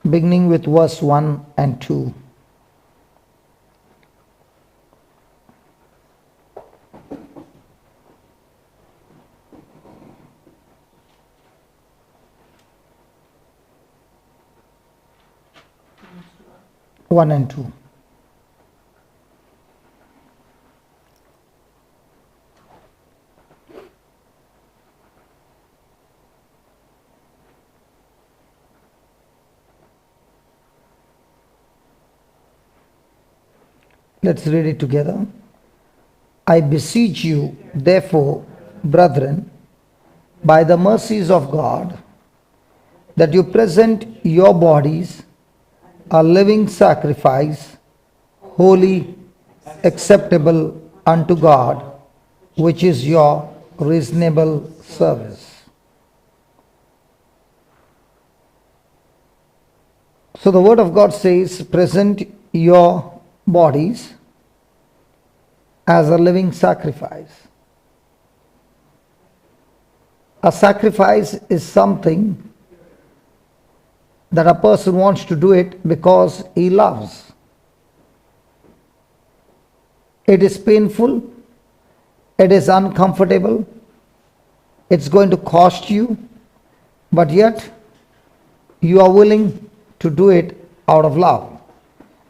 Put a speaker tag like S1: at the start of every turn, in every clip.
S1: beginning with verse 1 and 2. One and two. Let's read it together. I beseech you, therefore, brethren, by the mercies of God, that you present your bodies a living sacrifice, holy, acceptable unto God, which is your reasonable service. So the word of God says, present your bodies as a living sacrifice. A sacrifice is something that a person wants to do it because he loves. It is painful, it is uncomfortable, it's going to cost you, but yet you are willing to do it out of love.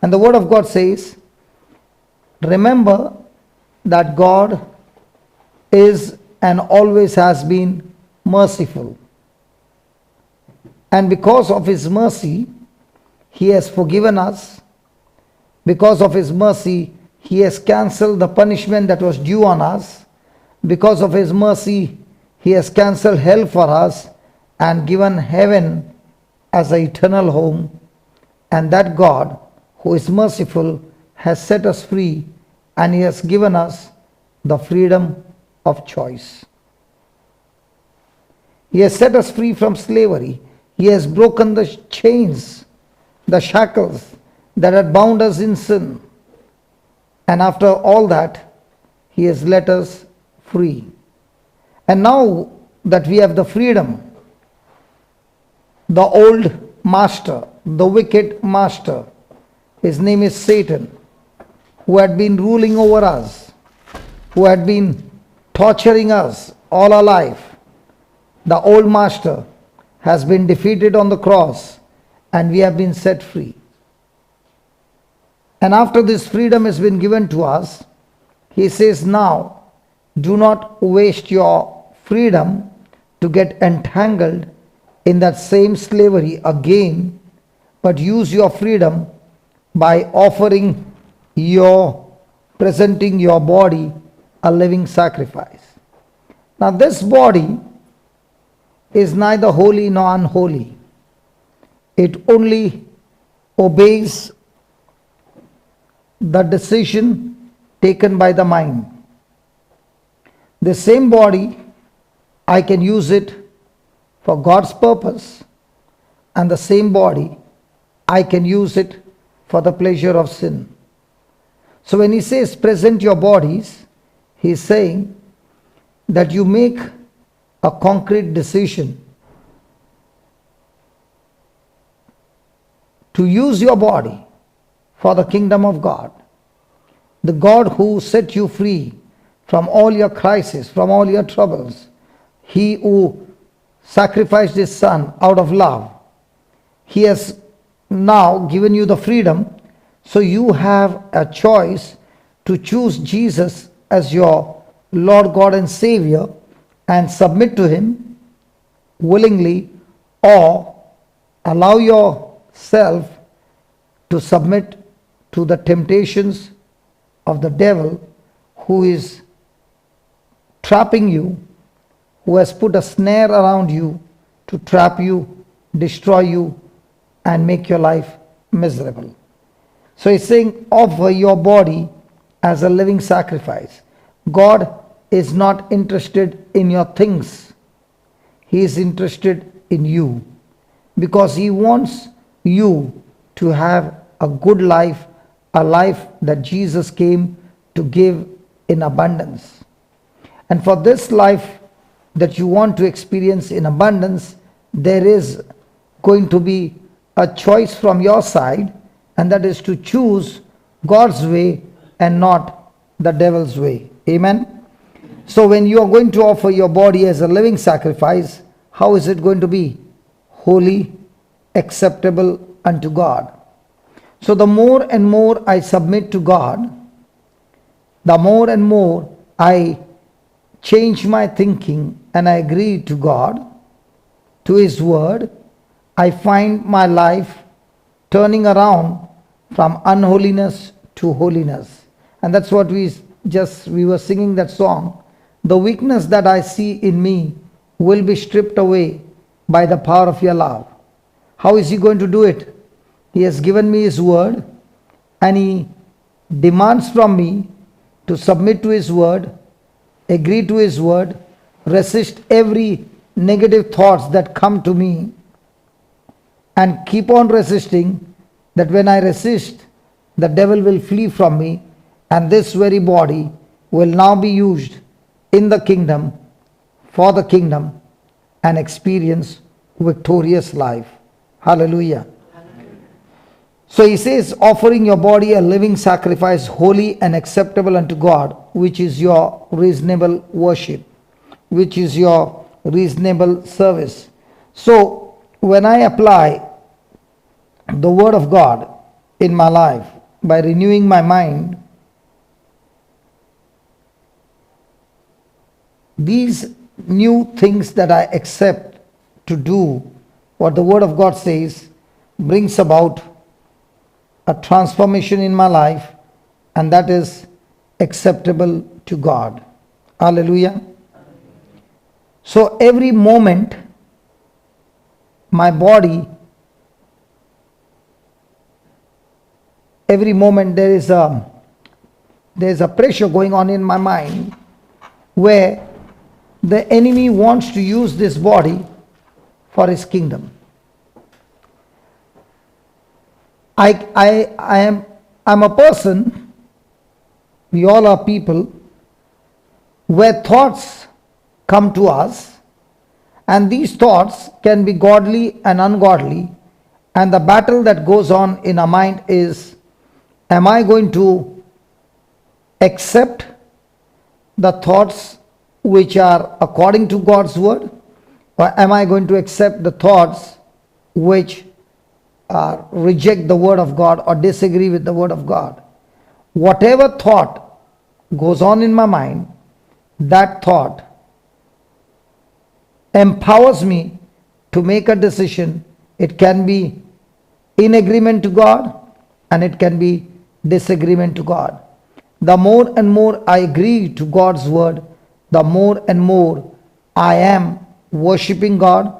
S1: And the word of God says, remember that God is and always has been merciful. And because of His mercy, He has forgiven us. Because of His mercy, He has cancelled the punishment that was due on us. Because of His mercy, He has cancelled hell for us and given heaven as an eternal home. And that God, who is merciful, has set us free, and He has given us the freedom of choice. He has set us free from slavery. He has broken the chains, the shackles that had bound us in sin. And after all that, He has let us free. And now that we have the freedom, the old master, the wicked master, his name is Satan, who had been ruling over us, who had been torturing us all our life, the old master has been defeated on the cross, and we have been set free. And after this freedom has been given to us, He says, now do not waste your freedom to get entangled in that same slavery again, but use your freedom by presenting your body a living sacrifice. Now this body is neither holy nor unholy. It only obeys the decision taken by the mind. The same body, I can use it for God's purpose, and the same body, I can use it for the pleasure of sin. So when He says present your bodies, He is saying that you make a concrete decision to use your body for the kingdom of God. The God who set you free from all your crises, from all your troubles, He who sacrificed His Son out of love, He has now given you the freedom, so you have a choice to choose Jesus as your Lord God and Savior and submit to Him willingly, or allow yourself to submit to the temptations of the devil, who is trapping you, who has put a snare around you to trap you, destroy you, and make your life miserable. So He's saying, offer your body as a living sacrifice. God is not interested in your things. He is interested in you, because He wants you to have a good life, a life that Jesus came to give in abundance. And for this life that you want to experience in abundance, there is going to be a choice from your side, and that is to choose God's way and not the devil's way. Amen. So when you are going to offer your body as a living sacrifice, how is it going to be? Holy, acceptable unto God. So the more and more I submit to God, the more and more I change my thinking and I agree to God, to His word, I find my life turning around from unholiness to holiness. And that's what we were singing that song. The weakness that I see in me will be stripped away by the power of your love. How is He going to do it? He has given me His word, and He demands from me to submit to His word, agree to His word, resist every negative thoughts that come to me, and keep on resisting. That when I resist, the devil will flee from me, and this very body will now be used in the kingdom, for the kingdom, and experience victorious life. Hallelujah. So he says, offering your body a living sacrifice, holy and acceptable unto God, which is your reasonable worship, which is your reasonable service. So when I apply the word of God in my life by renewing my mind, these new things that I accept to do what the word of God says brings about a transformation in my life, and that is acceptable to God. Hallelujah. So every moment my body, every moment there is a pressure going on in my mind where the enemy wants to use this body for his kingdom. I'm a person, we all are people, where thoughts come to us, and these thoughts can be godly and ungodly, and the battle that goes on in our mind is, am I going to accept the thoughts which are according to God's word, or am I going to accept the thoughts which reject the word of God or disagree with the word of God? Whatever thought goes on in my mind, that thought empowers me to make a decision. It can be in agreement to God, and it can be disagreement to God. The more and more I agree to God's word, the more and more I am worshiping God,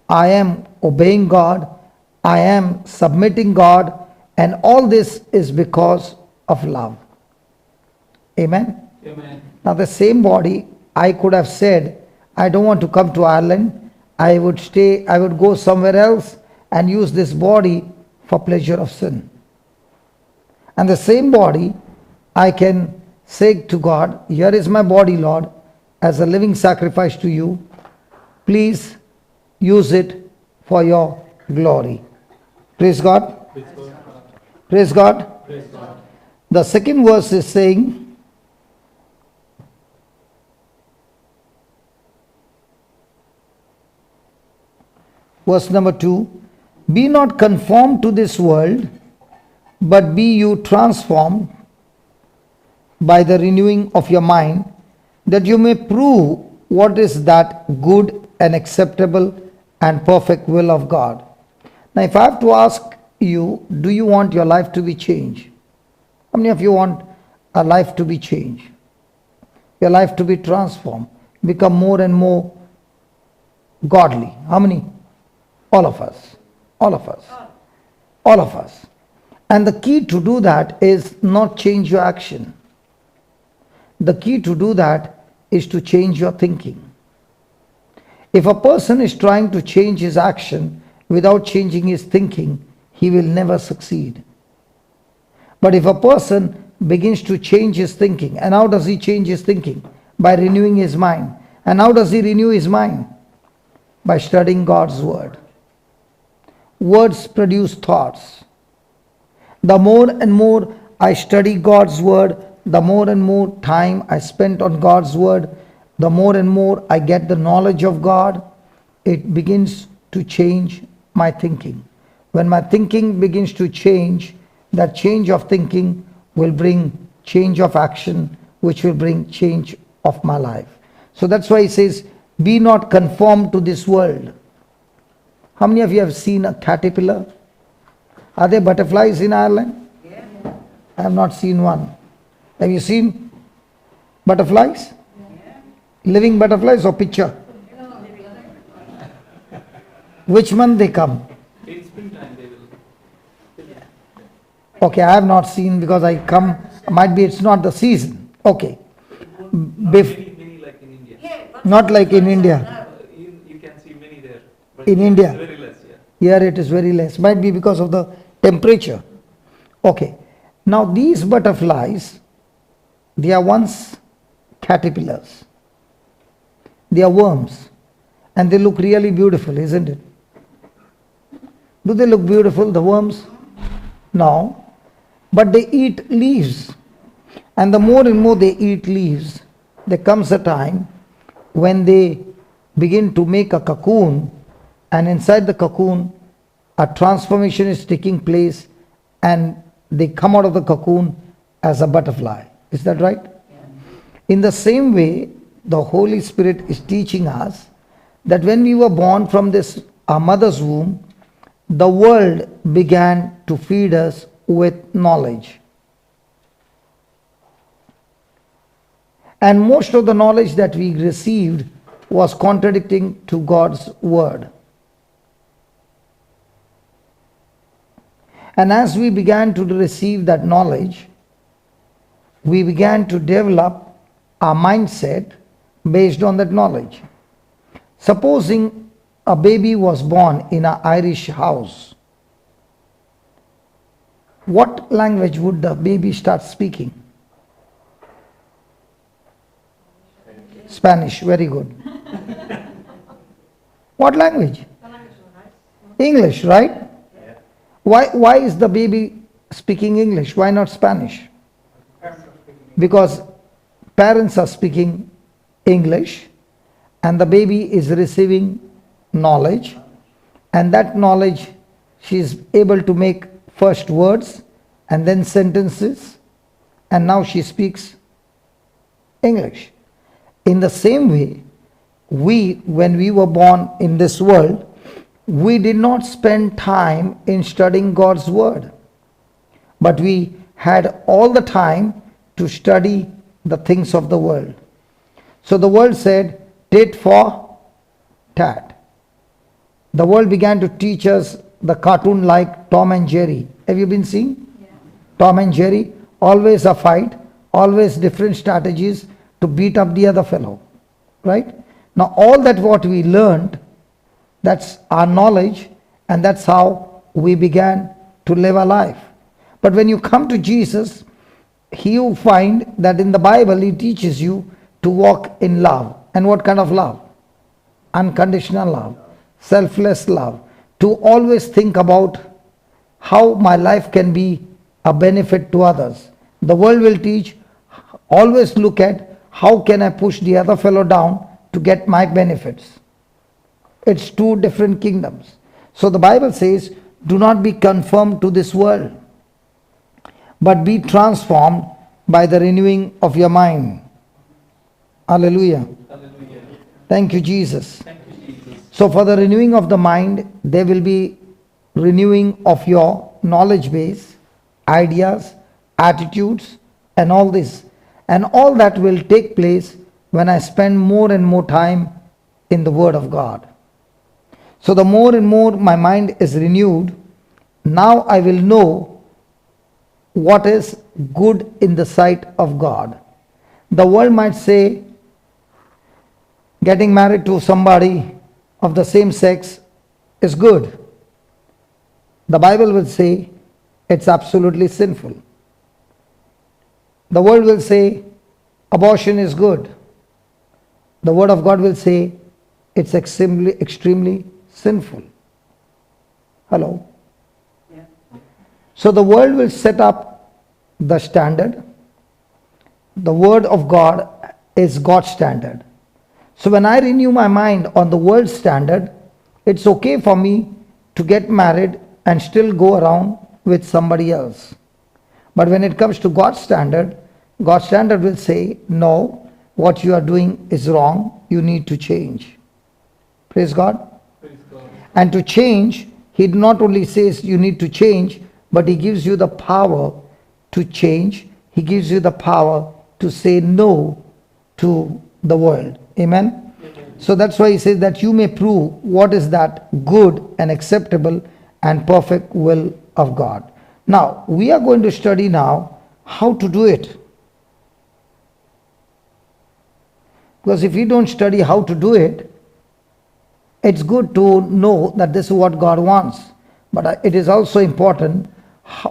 S1: I am obeying God, I am submitting God, and all this is because of love. Amen?
S2: Amen.
S1: Now the same body, I could have said, I don't want to come to Ireland, I would go somewhere else and use this body for pleasure of sin. And the same body, I can say to God, here is my body, Lord, as a living sacrifice to you. Please use it for your glory. Praise God.
S2: Praise God.
S1: Praise God.
S2: Praise God.
S1: The second verse is saying, verse number 2, be not conformed to this world, but be you transformed by the renewing of your mind, that you may prove what is that good and acceptable and perfect will of God. Now if I have to ask you, do you want your life to be changed? How many of you want a life to be changed? Your life to be transformed, become more and more godly? How many? All of us. All of us. All of us. And the key to do that is not change your action. The key to do that is to change your thinking. If a person is trying to change his action without changing his thinking, he will never succeed. But if a person begins to change his thinking, and how does he change his thinking? By renewing his mind. And how does he renew his mind? By studying God's word. words produce thoughts. The more and more I study God's word, the more and more time I spend on God's word, the more and more I get the knowledge of God, it begins to change my thinking. When my thinking begins to change, that change of thinking will bring change of action, which will bring change of my life. So that's why he says, be not conformed to this world. How many of you have seen a caterpillar? Are there butterflies in Ireland?
S2: Yeah.
S1: I have not seen one. Have you seen butterflies?
S2: Yeah.
S1: Living butterflies or picture? Which month they come?
S3: In springtime they will.
S1: Okay, I have not seen because I come, might be it's not the season. Okay.
S3: Not
S1: Bef-
S3: many like in India.
S1: Not like in India.
S3: You can see many there. But
S1: In
S3: here
S1: India.
S3: it's very less, yeah.
S1: Here it is very less. Might be because of the temperature. Okay. Now these butterflies, they are once caterpillars. They are worms. And they look really beautiful, isn't it? Do they look beautiful, the worms? No. But they eat leaves. And the more and more they eat leaves, there comes a time when they begin to make a cocoon, and inside the cocoon a transformation is taking place, and they come out of the cocoon as a butterfly. Is that right? In the same way, the Holy Spirit is teaching us that when we were born from this our mother's womb, the world began to feed us with knowledge. And most of the knowledge that we received was contradicting to God's word. And as we began to receive that knowledge, we began to develop our mindset based on that knowledge. Supposing a baby was born in an Irish house, what language would the baby start speaking? Spanish, very good. What language? English, right? Why is the baby speaking English? Why not Spanish? Because parents are speaking English and the baby is receiving knowledge, and that knowledge she is able to make first words and then sentences, and now she speaks English. In the same way, when we were born in this world, we did not spend time in studying God's word, but we had all the time to study the things of the world. So the world said, tit for tat. The world began to teach us the cartoon like Tom and Jerry. Have you been seeing? Yeah. Tom and Jerry, always a fight, always different strategies to beat up the other fellow. Right? Now all that what we learned, that's our knowledge, and that's how we began to live our life. But when you come to Jesus, you find that in the Bible he teaches you to walk in love. And what kind of love? Unconditional love, selfless love, to always think about how my life can be a benefit to others. The world will teach, always look at how can I push the other fellow down to get my benefits. It's two different kingdoms. So the Bible says, do not be conformed to this world, but be transformed by the renewing of your mind. Hallelujah.
S3: Hallelujah.
S1: Thank you, Jesus.
S3: Thank you, Jesus.
S1: So for the renewing of the mind, there will be renewing of your knowledge base, ideas, attitudes, and all this. And all that will take place when I spend more and more time in the Word of God. So the more and more my mind is renewed, now I will know what is good in the sight of God. The world might say, getting married to somebody of the same sex is good. The Bible will say it's absolutely sinful. The world will say abortion is good. The Word of God will say it's extremely sinful. Hello? So the world will set up the standard. The word of God is God's standard. So when I renew my mind on the world's standard, it's okay for me to get married and still go around with somebody else. But when it comes to God's standard will say, no, what you are doing is wrong, you need to change. Praise God.
S3: Praise God.
S1: And to change, he not only says you need to change, but he gives you the power to change. He gives you the power to say no to the world. Amen?
S3: Amen.
S1: So that's why he says that you may prove what is that good and acceptable and perfect will of God. Now, we are going to study now how to do it. Because if we don't study how to do it, it's good to know that this is what God wants. But it is also important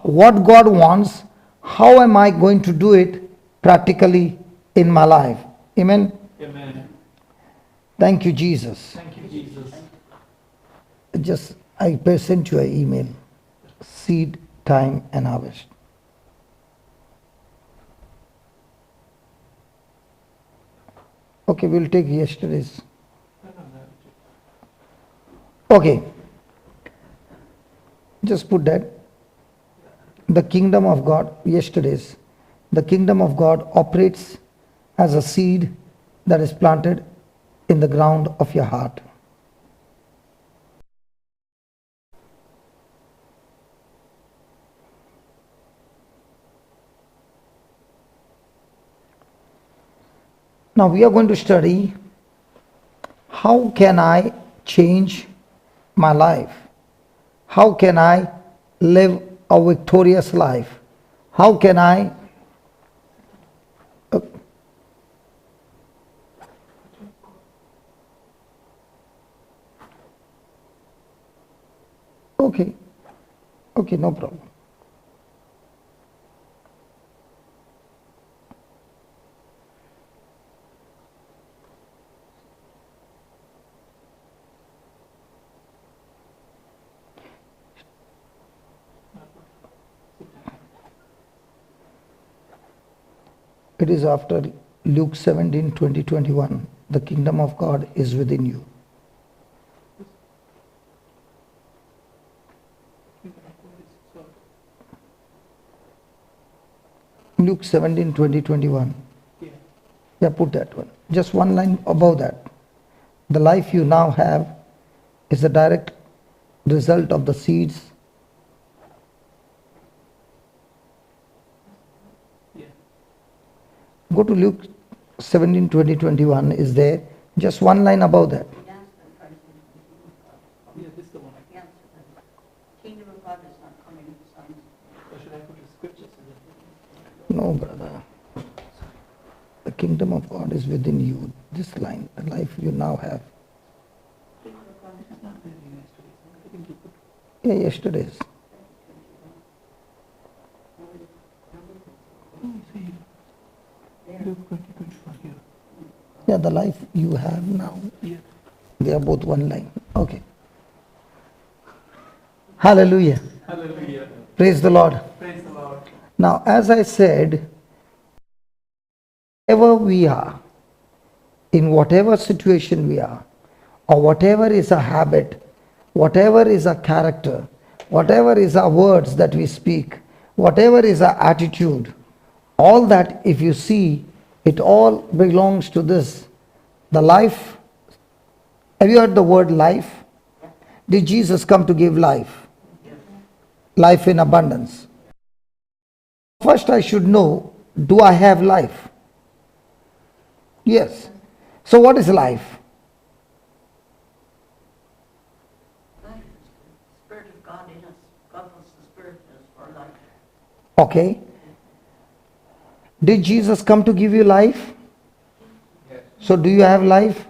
S1: what God wants, how am I going to do it practically in my life. Amen?
S3: Amen.
S1: Thank you, Jesus.
S3: Thank you, Jesus.
S1: I sent you an email. Seed, time and harvest. Okay, we'll take yesterday's.
S3: No.
S1: Okay. Just put that. The kingdom of God, yesterday's. The kingdom of God operates as a seed that is planted in the ground of your heart. Now we are going to study how can I change my life? How can I live a victorious life? How can I Okay, no problem. It is after Luke 17, 20, 21. The kingdom of God is within you. Luke 17, 20, 21. Yeah, put that one. Just one line above that. The life you now have is the direct result of the seeds.
S3: Yeah.
S1: Go to Luke 17, 20, 21 is there. Just one line above that.
S3: Yeah, this is the one.
S2: Kingdom of God is not coming with signs.
S3: Or should I put the scriptures in it?
S1: No, brother. The kingdom of God is within you. This line, the life you now have.
S2: Kingdom of God is
S3: It's not there in yesterday's. I think you put
S1: Yeah, yesterday's.
S3: Luke 20:21 here.
S1: Yeah, the life you have now.
S3: Yeah.
S1: They are both one line. Okay. Hallelujah.
S3: Hallelujah.
S1: Praise the Lord.
S3: Praise the Lord.
S1: Now, as I said, wherever we are, in whatever situation we are, or whatever is a habit, whatever is a character, whatever is our words that we speak, whatever is our attitude, all that, if you see, it all belongs to this. The life. Have you heard the word life? Did Jesus come to give life? Life in abundance. First, I should know, do I have life? Yes. So, what is life?
S2: life. The Spirit of God in us. God wants the Spirit in us for life.
S1: Okay. Did Jesus come to give you life?
S3: Yes.
S1: So, do you have life?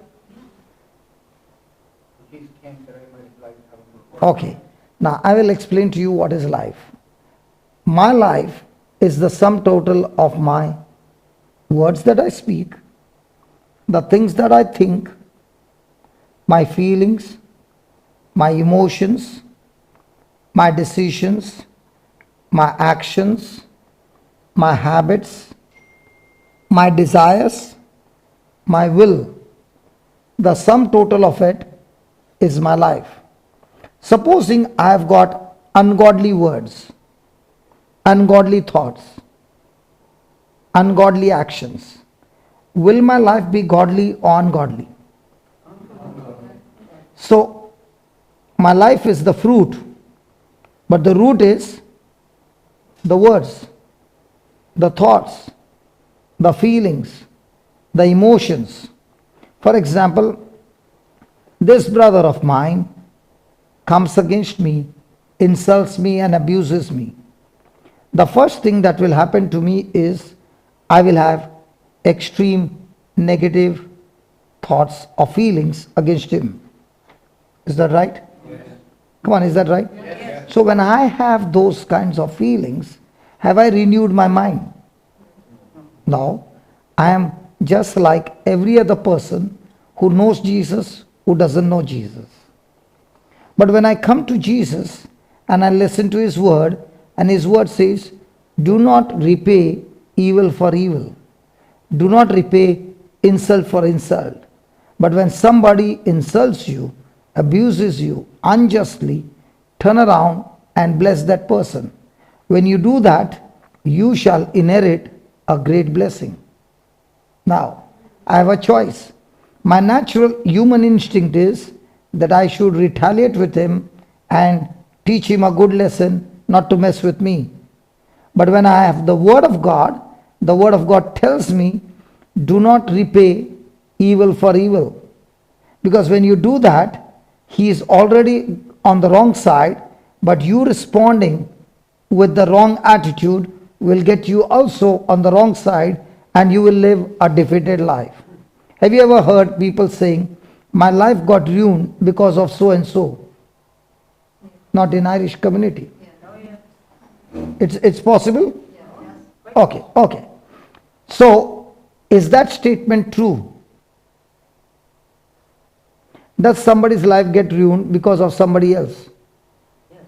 S3: Jesus came that I might have life.
S1: Okay. Now, I will explain to you what is life. My life is the sum total of my words that I speak, the things that I think, my feelings, my emotions, my decisions, my actions, my habits, my desires, my will. The sum total of it is my life. Supposing I have got ungodly words, ungodly thoughts, ungodly actions, will my life be godly or ungodly? So, my life is the fruit, but the root is the words, the thoughts, the feelings, the emotions. For example, this brother of mine comes against me, insults me, and abuses me. The first thing that will happen to me is I will have extreme negative thoughts or feelings against him. Is that right?
S3: Yes.
S1: Come on, is that right?
S3: Yes.
S1: So when I have those kinds of feelings, have I renewed my mind? No. I am just like every other person who knows Jesus, who doesn't know Jesus. But when I come to Jesus and I listen to his word, and his word says, do not repay evil for evil. Do not repay insult for insult. But when somebody insults you, abuses you unjustly, turn around and bless that person. When you do that, you shall inherit a great blessing. Now, I have a choice. My natural human instinct is that I should retaliate with him and teach him a good lesson not to mess with me. But when I have the word of God tells me, do not repay evil for evil. Because when you do that, he is already on the wrong side, but you responding with the wrong attitude will get you also on the wrong side, and you will live a defeated life. Have you ever heard people saying, my life got ruined because of so and so? Not in Irish community. It's possible? Okay. So, is that statement true? Does somebody's life get ruined because of somebody else?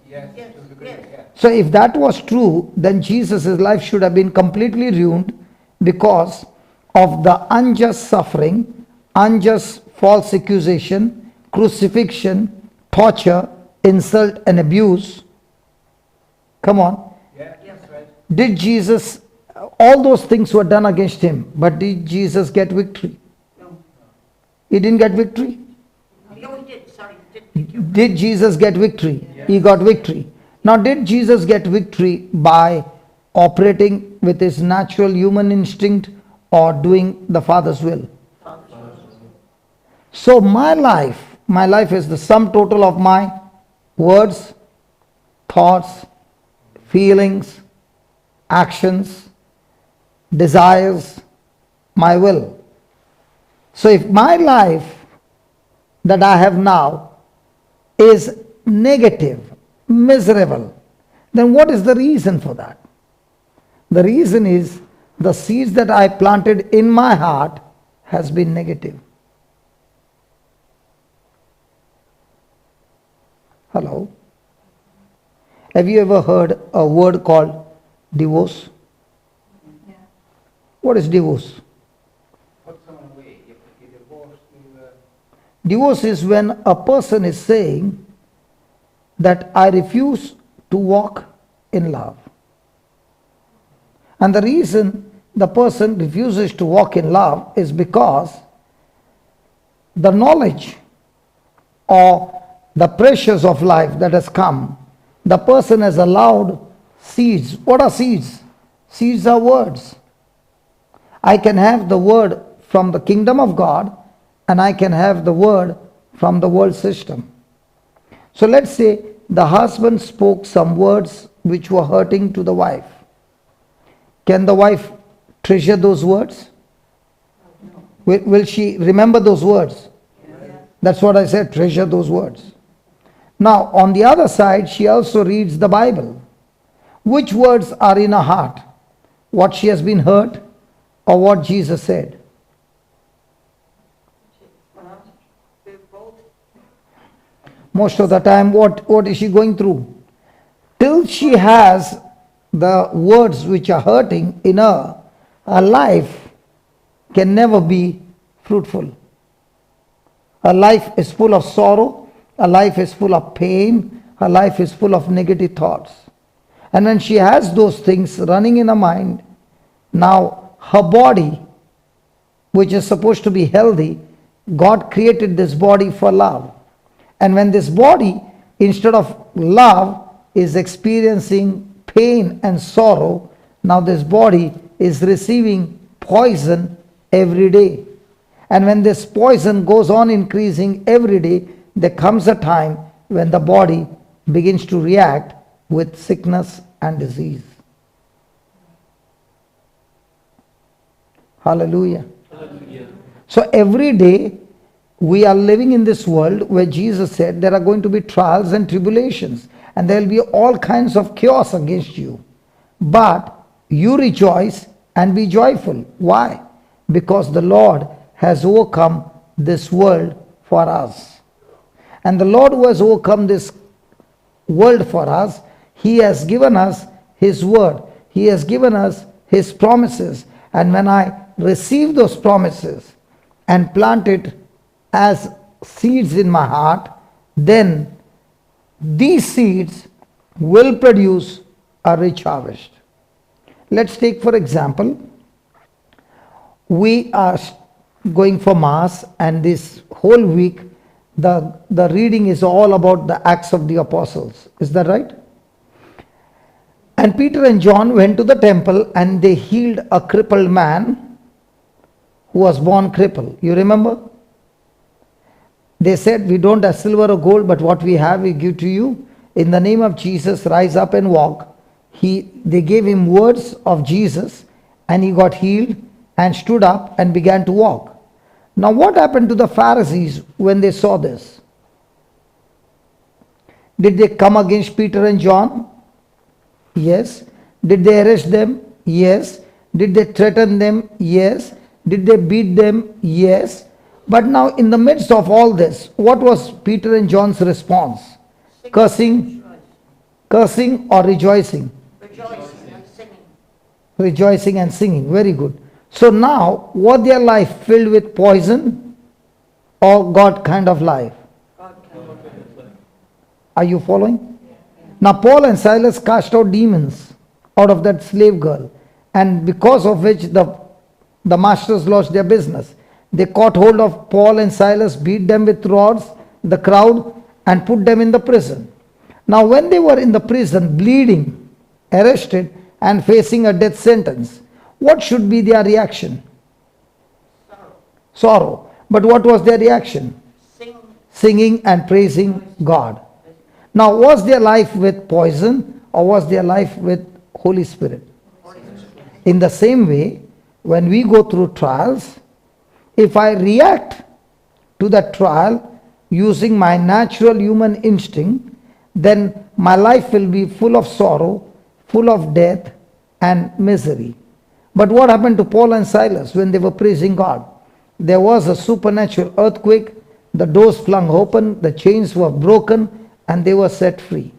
S3: Yes. To the degree, yes.
S1: So if that was true, then Jesus' life should have been completely ruined because of the unjust suffering, unjust false accusation, crucifixion, torture, insult and abuse. Come on.
S3: Yes, right.
S1: Did Jesus, all those things were done against him, but did Jesus get victory?
S2: No.
S1: He didn't get victory?
S2: Oh, he did, sorry, did.
S1: Did Jesus get victory?
S3: Yes.
S1: He got victory. Now, did Jesus get victory by operating with his natural human instinct or doing the Father's will? So my life is the sum total of my words, thoughts, feelings, actions, desires, my will. So if my life that I have now is negative, miserable, then what is the reason for that? The reason is the seeds that I planted in my heart has been negative. Hello? Have you ever heard a word called divorce?
S2: Yeah.
S1: What is divorce?
S3: Put someone away. You get divorced to
S1: Divorce is when a person is saying that I refuse to walk in love. And the reason the person refuses to walk in love is because the knowledge or the pressures of life that has come, the person has allowed seeds. What are seeds? Seeds are words. I can have the word from the kingdom of God, and I can have the word from the world system. So let's say the husband spoke some words which were hurting to the wife. Can the wife treasure those words? Will she remember those words? That's what I said, treasure those words. Now, on the other side, she also reads the Bible. Which words are in her heart? What she has been heard or what Jesus said? Most of the time, what is she going through? till she has the words which are hurting in her, her life can never be fruitful. Her life is full of sorrow, her life is full of pain, her life is full of negative thoughts. And when she has those things running in her mind, now her body, which is supposed to be healthy, God created this body for love. And when this body, instead of love, is experiencing pain and sorrow, now this body is receiving poison every day. And when this poison goes on increasing every day, there comes a time when the body begins to react with sickness and disease. Hallelujah. So every day we are living in this world where Jesus said there are going to be trials and tribulations, and there will be all kinds of chaos against you. But you rejoice and be joyful. Why? Because the Lord has overcome this world for us. And the Lord who has overcome this world for us, He has given us His word. He has given us His promises. And when I receive those promises and plant it as seeds in my heart, then these seeds will produce a rich harvest. Let's take, for example, we are going for Mass, and this whole week the reading is all about the Acts of the Apostles. Is that right? And Peter and John went to the temple and they healed a crippled man who was born crippled. You remember? They said, we don't have silver or gold, but what we have we give to you. In the name of Jesus, rise up and walk. They gave him words of Jesus, and he got healed and stood up and began to walk. Now what happened to the Pharisees when they saw this? Did they come against Peter and John? Yes. Did they arrest them? Yes. Did they threaten them? Yes. Did they beat them? Yes. But now in the midst of all this, what was Peter and John's response? Cursing or rejoicing?
S2: Rejoicing and singing.
S1: Rejoicing and singing. Very good. So now, was their life filled with poison or God kind of life?
S2: God can.
S1: Are you following? Now Paul and Silas cast out demons out of that slave girl, and because of which the masters lost their business. They caught hold of Paul and Silas, beat them with rods, the crowd, and put them in the prison. Now when they were in the prison, bleeding, arrested, and facing a death sentence, what should be their reaction? Sorrow. But what was their reaction? Singing and praising God. Now was their life with poison or was their life with Holy Spirit? In the same way, when we go through trials, if I react to that trial using my natural human instinct, then my life will be full of sorrow, full of death and misery. But what happened to Paul and Silas when they were praising God? There was a supernatural earthquake, the doors flung open, the chains were broken, and they were set free.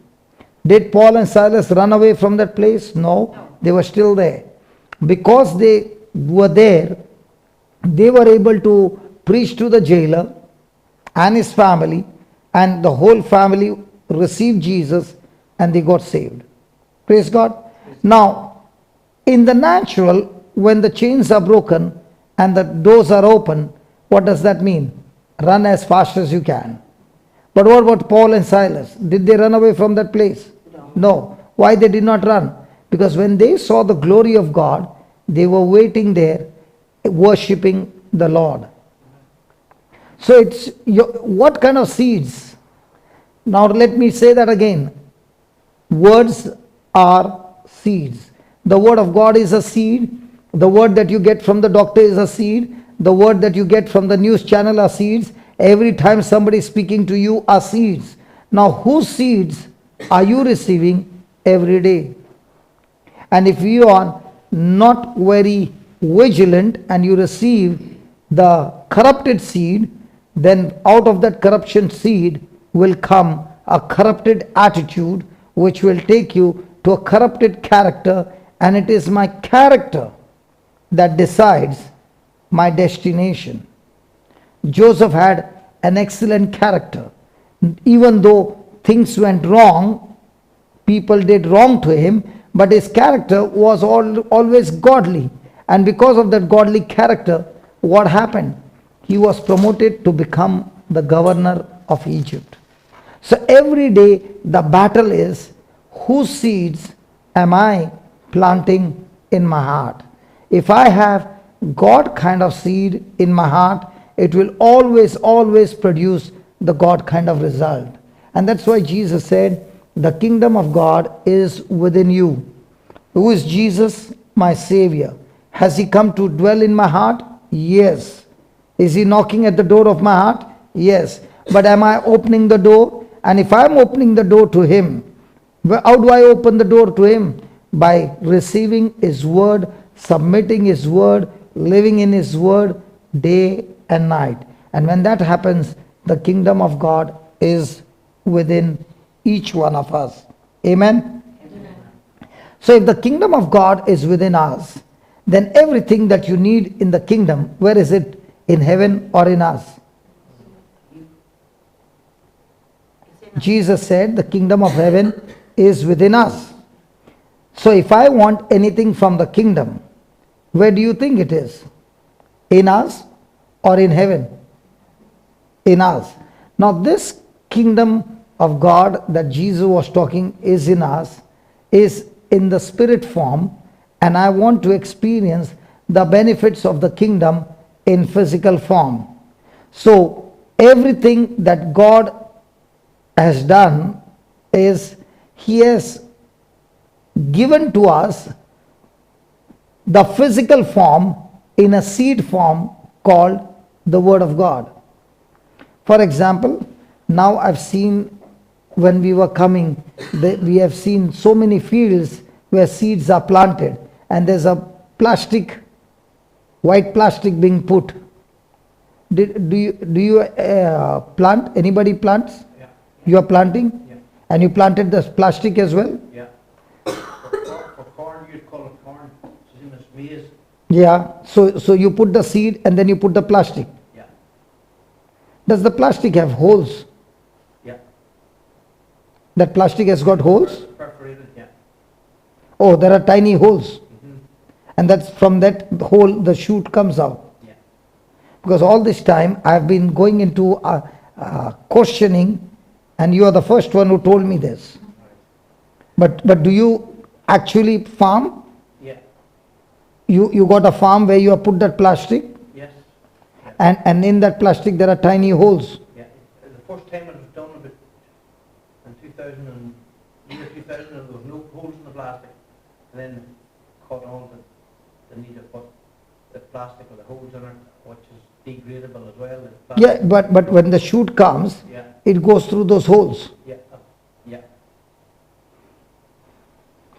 S1: Did Paul and Silas run away from that place? No, they were still there. Because they were there, they were able to preach to the jailer and his family, and the whole family received Jesus and they got saved. Praise God. Now, in the natural, when the chains are broken and the doors are open, what does that mean? Run as fast as you can. But what about Paul and Silas? Did they run away from that place? No. Why they did not run? Because when they saw the glory of God, they were waiting there, worshipping the Lord. So it's what kind of seeds? Now let me say that again. Words are seeds. The word of God is a seed. The word that you get from the doctor is a seed. The word that you get from the news channel are seeds. Every time somebody is speaking to you are seeds. Now whose seeds are you receiving every day? And if you are not very vigilant and you receive the corrupted seed, then out of that corruption seed will come a corrupted attitude which will take you to a corrupted character, and it is my character that decides my destination. Joseph had an excellent character. Even though things went wrong, people did wrong to him, but his character was always godly. And because of that godly character, what happened? He was promoted to become the governor of Egypt. So every day the battle is, whose seeds am I planting in my heart? If I have God kind of seed in my heart, it will always produce the God kind of result. And that's why Jesus said, the kingdom of God is within you. Who is Jesus? My Savior. Has He come to dwell in my heart? Yes. Is He knocking at the door of my heart? Yes. But am I opening the door? And if I am opening the door to Him, how do I open the door to Him? By receiving His word, submitting His word, living in His word day and night. And when that happens, the kingdom of God is within each one of us. Amen?
S2: Amen.
S1: So if the kingdom of God is within us, then everything that you need in the kingdom, where is it? In heaven or in us? Jesus said the kingdom of heaven is within us. So if I want anything from the kingdom, where do you think it is? In us or in heaven? In us. Now this kingdom of God that Jesus was talking is in us, is in the spirit form, and I want to experience the benefits of the kingdom in physical form. So everything that God has done is He has given to us the physical form in a seed form called the Word of God. For example, now I've seen, when we were coming, we have seen so many fields where seeds are planted, and there's a plastic, white plastic being put. Do you plant? Anybody plants?
S3: Yeah.
S1: You are planting?
S3: Yeah.
S1: And you planted the plastic as well?
S3: Yeah. For corn, you'd call it corn. Same as maize.
S1: Yeah. So you put the seed and then you put the plastic.
S3: Yeah.
S1: Does the plastic have holes?
S3: Yeah.
S1: That plastic has got holes?
S3: Perforated, yeah.
S1: Oh, there are tiny holes.
S3: Mm-hmm.
S1: And that's from that hole the shoot comes out.
S3: Yeah.
S1: Because all this time I've been going into questioning, and you are the first one who told me this. But do you actually farm?
S3: Yeah.
S1: You got a farm where you have put that plastic,
S3: Yes. Yeah.
S1: and in that plastic there are tiny holes.
S3: Yeah. The first time it was done about in 2000 and year 2000, there was no holes in the plastic, and then caught on to the need to put the plastic with the holes in it, which is degradable as well. the
S1: Yeah,
S3: plastic.
S1: but when the shoot comes,
S3: Yeah.
S1: it goes through those holes.
S3: Yeah. Yeah.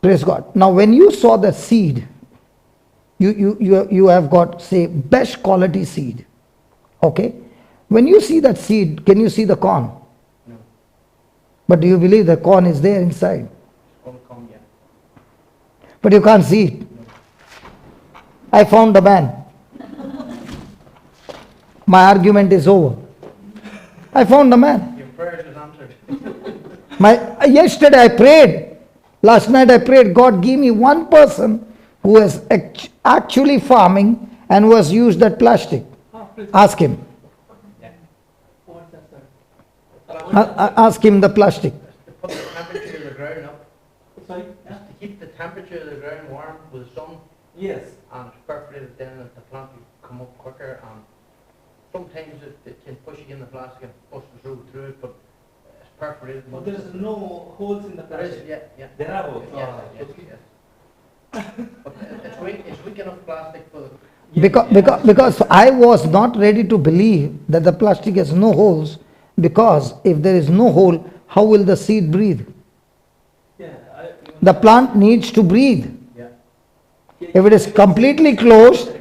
S1: Praise God. Now when you saw the seed, you have got, say, best quality seed. Okay? When you see that seed, can you see the corn?
S3: No.
S1: But do you believe the corn is there inside?
S3: It's going to come, yeah.
S1: But you can't see it. I found the man. My argument is over. I found the man.
S3: Your prayers is answered.
S1: Yesterday I prayed. Last night I prayed, God give me one person who is actually farming and who has used that plastic. Ask him.
S3: Yeah.
S1: Ask him the plastic.
S3: To put the temperature of the ground up.
S4: Sorry?
S3: Just to keep the temperature of the ground warm with the sun,
S4: Yes.
S3: and it's perforated, then the plant will come up quicker, and sometimes it can push against the plastic and push through it, but it's perforated.
S4: But there is no holes in the
S3: There is,
S4: plastic.
S3: yeah, yeah.
S4: There are holes.
S3: Yes,
S4: Ah,
S3: yes,
S4: okay.
S3: yes. But it's weak enough plastic for the,
S1: Because I was not ready to believe that the plastic has no holes, because if there is no hole, how will the seed breathe?
S4: Yeah.
S1: The plant needs to breathe.
S3: yeah.
S1: If it is completely closed,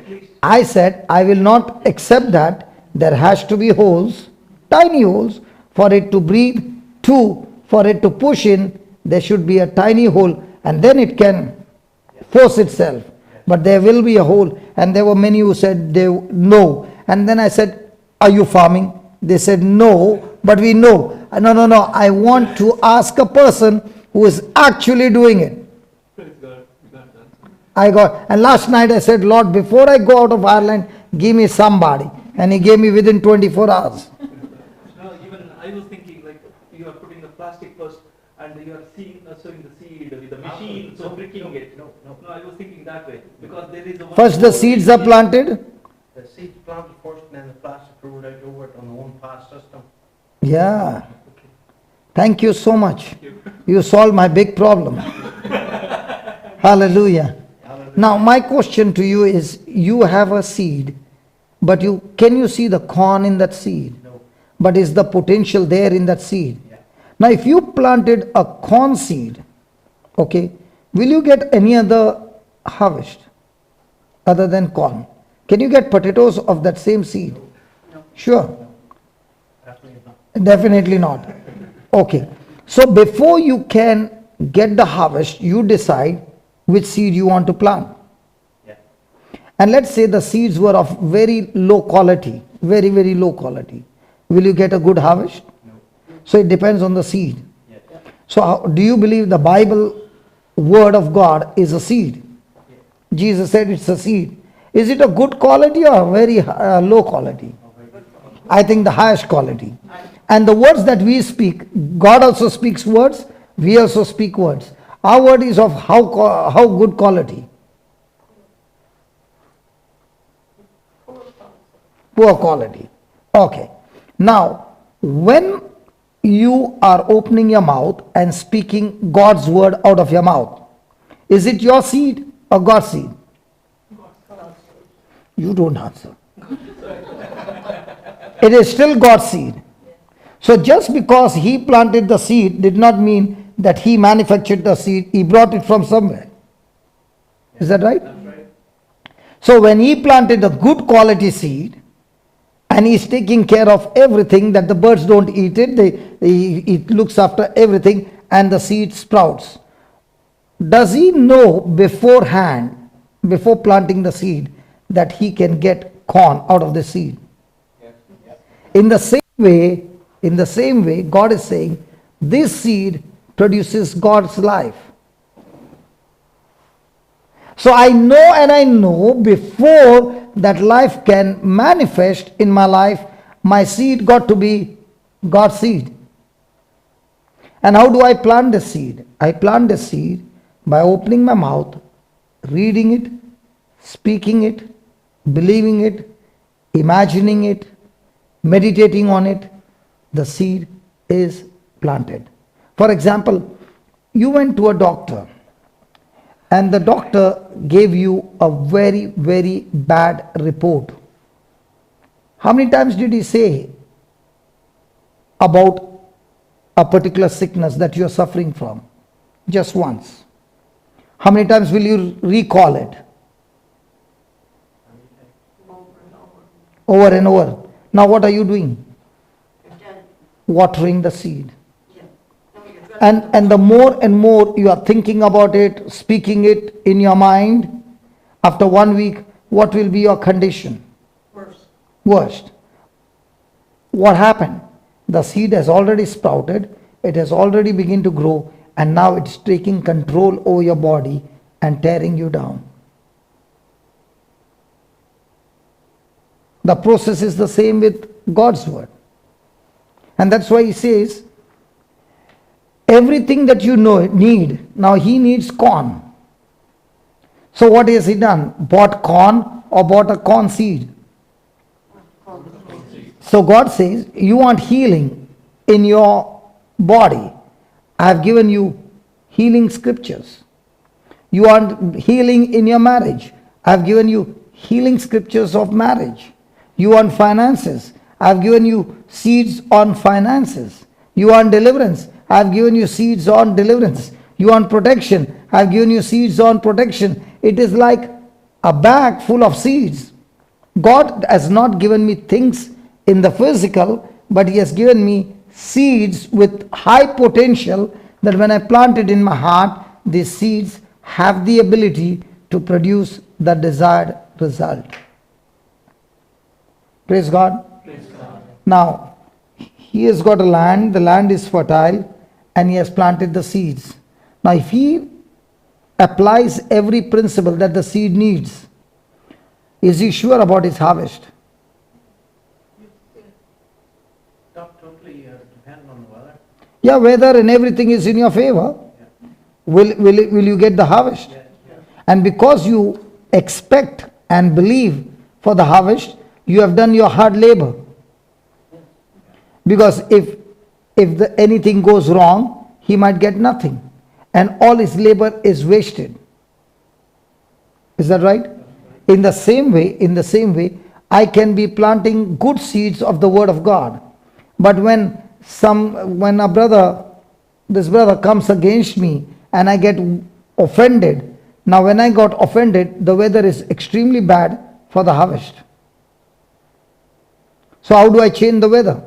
S1: I said I will not accept that. There has to be holes, tiny holes, for it to breathe. Two, for it to push in there should be a tiny hole and then it can force itself. But there will be a hole. And there were many who said no. And then I said, are you farming? They said no, but we know. No. I want to ask a person who is actually doing it.
S4: Praise God. You got that.
S1: And last night I said, Lord, before I go out of Ireland, give me somebody. And he gave me within 24 hours.
S4: No, even I was thinking like you are putting the plastic first and you are sowing the seed with the machine, so pricking it. No, I was thinking that way because there is a
S1: First the seeds are planted.
S3: The seeds planted first and then the plastic rolled out over it on the one pass system.
S1: Yeah. Thank you so much. You solved my big problem. Hallelujah. Now my question to you is, you have a seed, but can you see the corn in that seed?
S3: No.
S1: But is the potential there in that seed?
S3: Yeah.
S1: Now if you planted a corn seed, okay, will you get any other harvest other than corn? Can you get potatoes of that same seed?
S2: No.
S1: Sure.
S3: Definitely not.
S1: Definitely not. Okay. So before you can get the harvest, you decide which seed you want to plant.
S3: Yeah.
S1: And let's say the seeds were of very low quality, very, very low quality. Will you get a good harvest?
S3: No.
S1: So it depends on the seed.
S3: Yeah.
S1: So do you believe the Bible word of God is a seed?
S3: Yeah.
S1: Jesus said it's a seed. Is it a good quality or very low quality? I think the highest quality. And the words that we speak, God also speaks words, we also speak words. Our word is of how good quality? Poor quality. Okay. Now, when you are opening your mouth and speaking God's word out of your mouth, is it your seed or God's seed? You don't answer. It is still God's seed. So just because he planted the seed did not mean that he manufactured the seed. He brought it from somewhere. Is that right?
S4: That's right.
S1: So when he planted a good quality seed and he's taking care of everything, that the birds don't eat it, it looks after everything and the seed sprouts. Does he know beforehand, before planting the seed, that he can get corn out of the seed?
S3: Yes. Yeah.
S1: In the same way, God is saying, this seed produces God's life. So I know before that life can manifest in my life, my seed got to be God's seed. And how do I plant the seed? I plant the seed by opening my mouth, reading it, speaking it, believing it, imagining it, meditating on it. The seed is planted. For example, you went to a doctor and the doctor gave you a very, very bad report. How many times did he say about a particular sickness that you are suffering from? Just once. How many times will you recall it? Over and over. Now what are you doing? Watering the seed. And the more and more you are thinking about it, speaking it in your mind, after 1 week, what will be your condition? Worst. What happened? The seed has already sprouted, it has already begun to grow, and now it's taking control over your body and tearing you down. The process is the same with God's word. And that's why he says, everything that you need, now he needs corn. So what has he done? Bought corn or bought a corn seed? So God says, you want healing in your body. I have given you healing scriptures. You want healing in your marriage. I have given you healing scriptures of marriage. You want finances. I have given you seeds on finances. You want deliverance. I have given you seeds on deliverance. You want protection. I have given you seeds on protection. It is like a bag full of seeds. God has not given me things in the physical, but he has given me seeds with high potential that when I plant it in my heart, these seeds have the ability to produce the desired result. Praise God.
S4: Praise God.
S1: Now, he has got a land, the land is fertile, and he has planted the seeds. Now, if he applies every principle that the seed needs, is he sure about his harvest?
S3: Totally dependent on the weather.
S1: Yeah, weather and everything is in your favor. Will you get the harvest?
S3: Yes.
S1: And because you expect and believe for the harvest, you have done your hard labor. Because if anything goes wrong, he might get nothing. And all his labor is wasted. Is that right? In the same way, I can be planting good seeds of the word of God. But when this brother comes against me and I get offended, now when I got offended, the weather is extremely bad for the harvest. So how do I change the weather?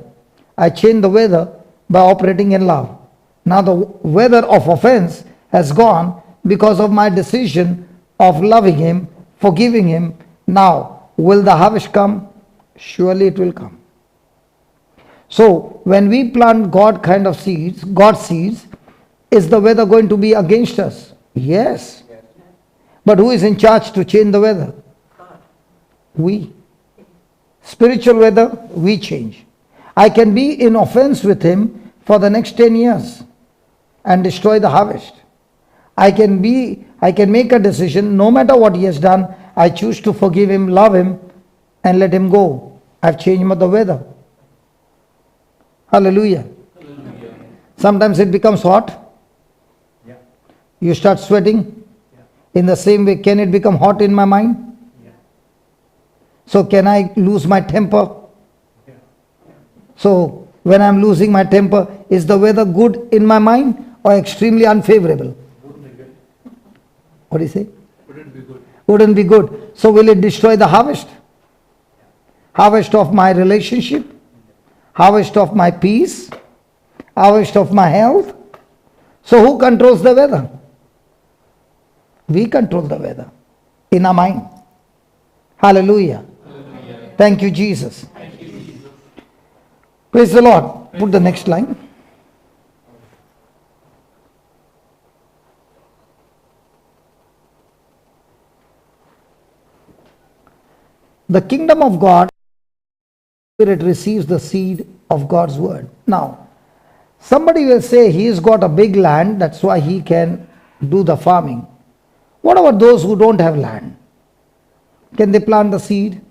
S1: I change the weather by operating in love. Now the weather of offense has gone because of my decision of loving him, forgiving him. Now, will the harvest come? Surely it will come. So when we plant God seeds, is the weather going to be against us? Yes. But who is in charge to change the weather?
S2: God.
S1: We. Spiritual weather, we change. I can be in offense with him for the next 10 years and destroy the harvest. I can make a decision, no matter what he has done, I choose to forgive him, love him, and let him go. I've changed the weather. Hallelujah.
S4: Hallelujah.
S1: Sometimes it becomes hot.
S3: Yeah.
S1: You start sweating.
S3: Yeah.
S1: In the same way, can it become hot in my mind?
S3: Yeah.
S1: So can I lose my temper?
S3: Yeah.
S1: So when I'm losing my temper, is the weather good in my mind or extremely unfavorable?
S4: Wouldn't be good.
S1: What do you say?
S4: Wouldn't be good.
S1: Wouldn't be good. So will it destroy the harvest? Harvest of my relationship? Harvest of my peace? Harvest of my health? So who controls the weather? We control the weather in our mind. Hallelujah.
S4: Hallelujah.
S1: Thank you, Jesus.
S4: Thank you, Jesus.
S1: Praise the Lord. Put the next line. The kingdom of God, Spirit receives the seed of God's word. Now, somebody will say he's got a big land, that's why he can do the farming. What about those who don't have land? Can they plant the seed?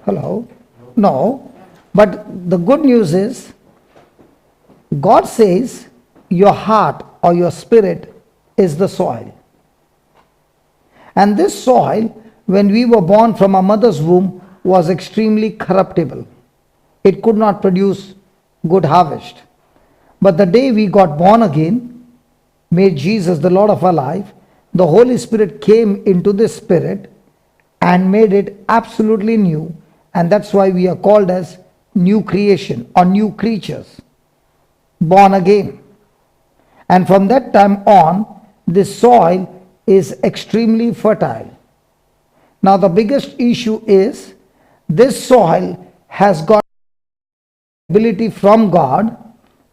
S1: Hello? No. But the good news is, God says your heart or your spirit is the soil. And this soil, when we were born from our mother's womb, was extremely corruptible. It could not produce good harvest. But the day we got born again, made Jesus the Lord of our life, the Holy Spirit came into this spirit and made it absolutely new. And that's why we are called as new creation or new creatures, born again. And from that time on, this soil is extremely fertile. Now the biggest issue is this soil has got ability from God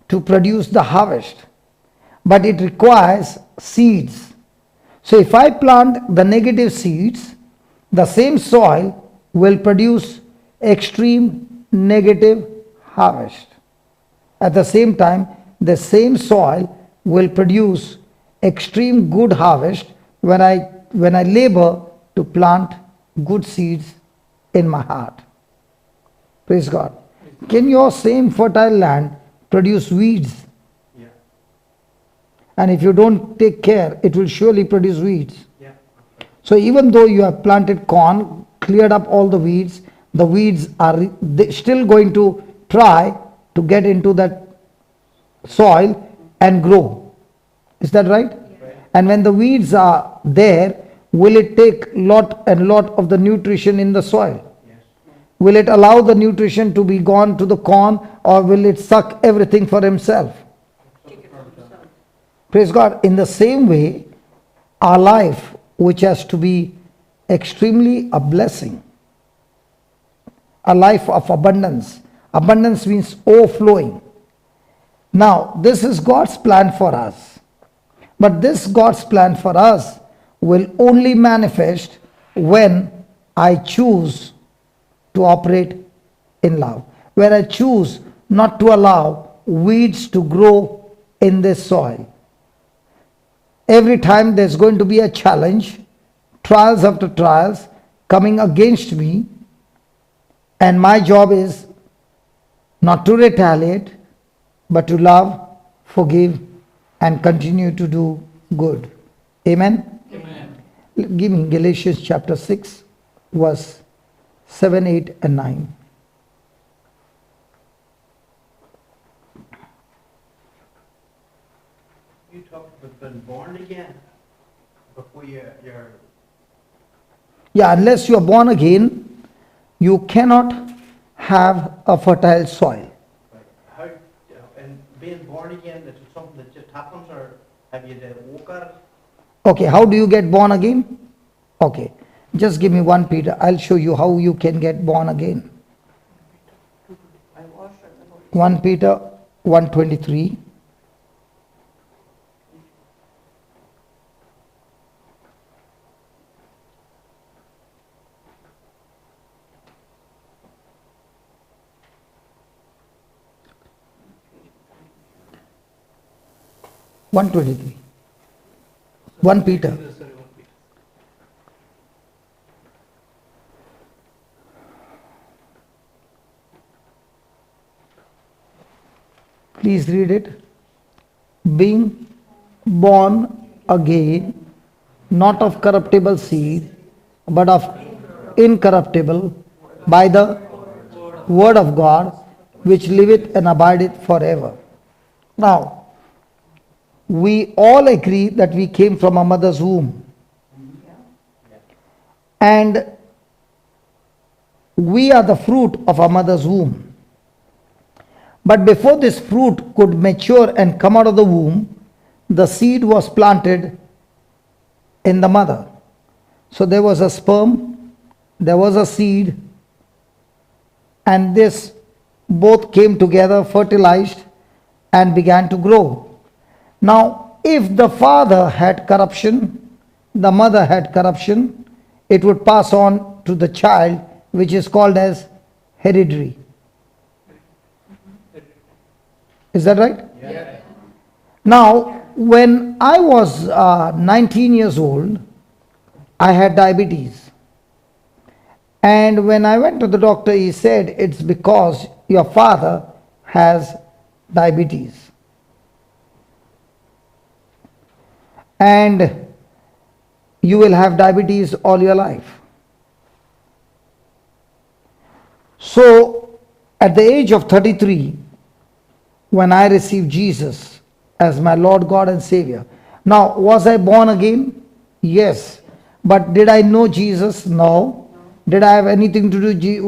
S1: to produce the harvest, but it requires seeds. So if I plant the negative seeds, the same soil will produce extreme negative harvest. At the same time, the same soil will produce extreme good harvest when I labor to plant good seeds in my heart. Praise God. Can your same fertile land produce weeds?
S3: Yeah.
S1: And if you don't take care, it will surely produce weeds.
S3: Yeah.
S1: So even though you have planted corn, cleared up all the weeds are still going to try to get into that soil and grow. Is that right? And when the weeds are there, will it take lot and lot of the nutrition in the soil?
S3: Yes.
S1: Will it allow the nutrition to be gone to the corn, or will it suck everything for himself?
S2: Take it from himself.
S1: Praise God. In the same way, our life, which has to be extremely a blessing, a life of abundance. Abundance means overflowing. Now, this is God's plan for us. But this God's plan for us will only manifest when I choose to operate in love, where I choose not to allow weeds to grow in this soil. Every time there's going to be a challenge, trials after trials coming against me, and my job is not to retaliate, but to love, forgive, and continue to do good. Amen?
S4: Amen.
S1: Give me Galatians chapter 6, verse 7, 8, and 9.
S3: You talked about being born again before you're
S1: Yeah, unless you are born again, you cannot have a fertile soil.
S3: right. How, and being born again, is it something that just happens, or have you to walk at it?
S1: Okay, how do you get born again? Okay, just give me 1 Peter. I'll show you how you can get born again.
S2: I wash it in the Holy
S1: 1 Peter 1:23. One 23. 1 Peter.
S4: Sorry, 1 Peter.
S1: Please read it. Being born again, not of corruptible seed, but of incorruptible, by the word of God, which liveth and abideth forever. Now, we all agree that we came from a mother's womb. And we are the fruit of our mother's womb. But before this fruit could mature and come out of the womb, the seed was planted in the mother. So there was a sperm, there was a seed, and this both came together, fertilized, and began to grow. Now, if the father had corruption, the mother had corruption, it would pass on to the child, which is called as hereditary. Is that right?
S3: Yeah.
S1: Now, when I was 19 years old, I had diabetes. And when I went to the doctor, he said, it's because your father has diabetes. And you will have diabetes all your life. So, at the age of 33, when I received Jesus as my Lord God and Savior. Now, was I born again? Yes. But did I know Jesus? No. Did I have anything to do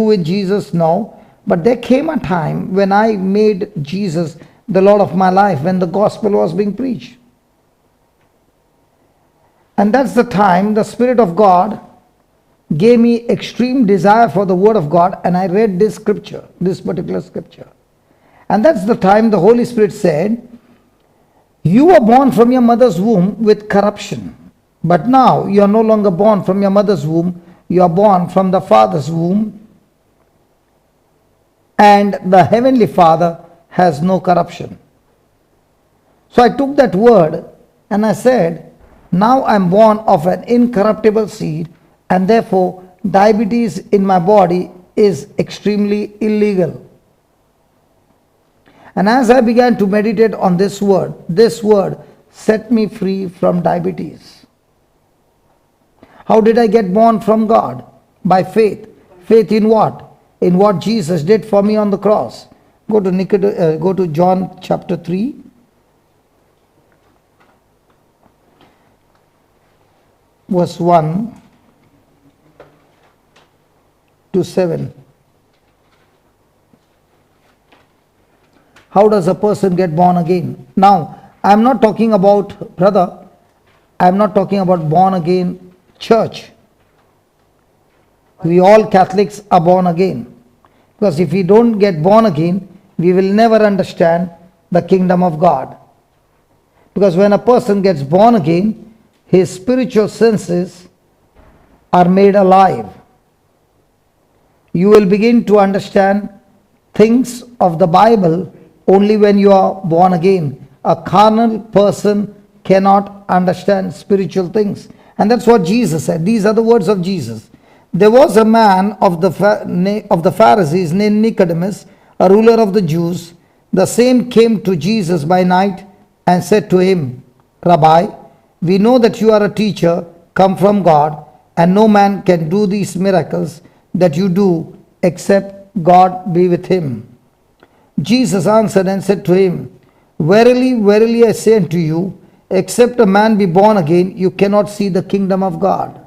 S1: with Jesus? No. But there came a time when I made Jesus the Lord of my life, when the gospel was being preached. And that's the time the Spirit of God gave me extreme desire for the Word of God, and I read this scripture, this particular scripture. And that's the time the Holy Spirit said, you were born from your mother's womb with corruption. But now you are no longer born from your mother's womb. You are born from the Father's womb. And the Heavenly Father has no corruption. So I took that word and I said, now I am born of an incorruptible seed, and therefore diabetes in my body is extremely illegal. And as I began to meditate on this word set me free from diabetes. How did I get born from God? By faith. Faith in what? In what Jesus did for me on the cross. Go to John chapter 3. Verse 1. to 7. How does a person get born again? Now, I am not talking about, brother, I am not talking about born again church. We all Catholics are born again. Because if we don't get born again, we will never understand the kingdom of God. Because when a person gets born again, his spiritual senses are made alive. You will begin to understand things of the Bible only when you are born again. A carnal person cannot understand spiritual things. And that's what Jesus said. These are the words of Jesus. There was a man of the Pharisees named Nicodemus, a ruler of the Jews. The same came to Jesus by night and said to him, Rabbi, we know that you are a teacher come from God, and no man can do these miracles that you do except God be with him. Jesus answered and said to him, Verily, verily, I say unto you, except a man be born again, you cannot see the kingdom of God.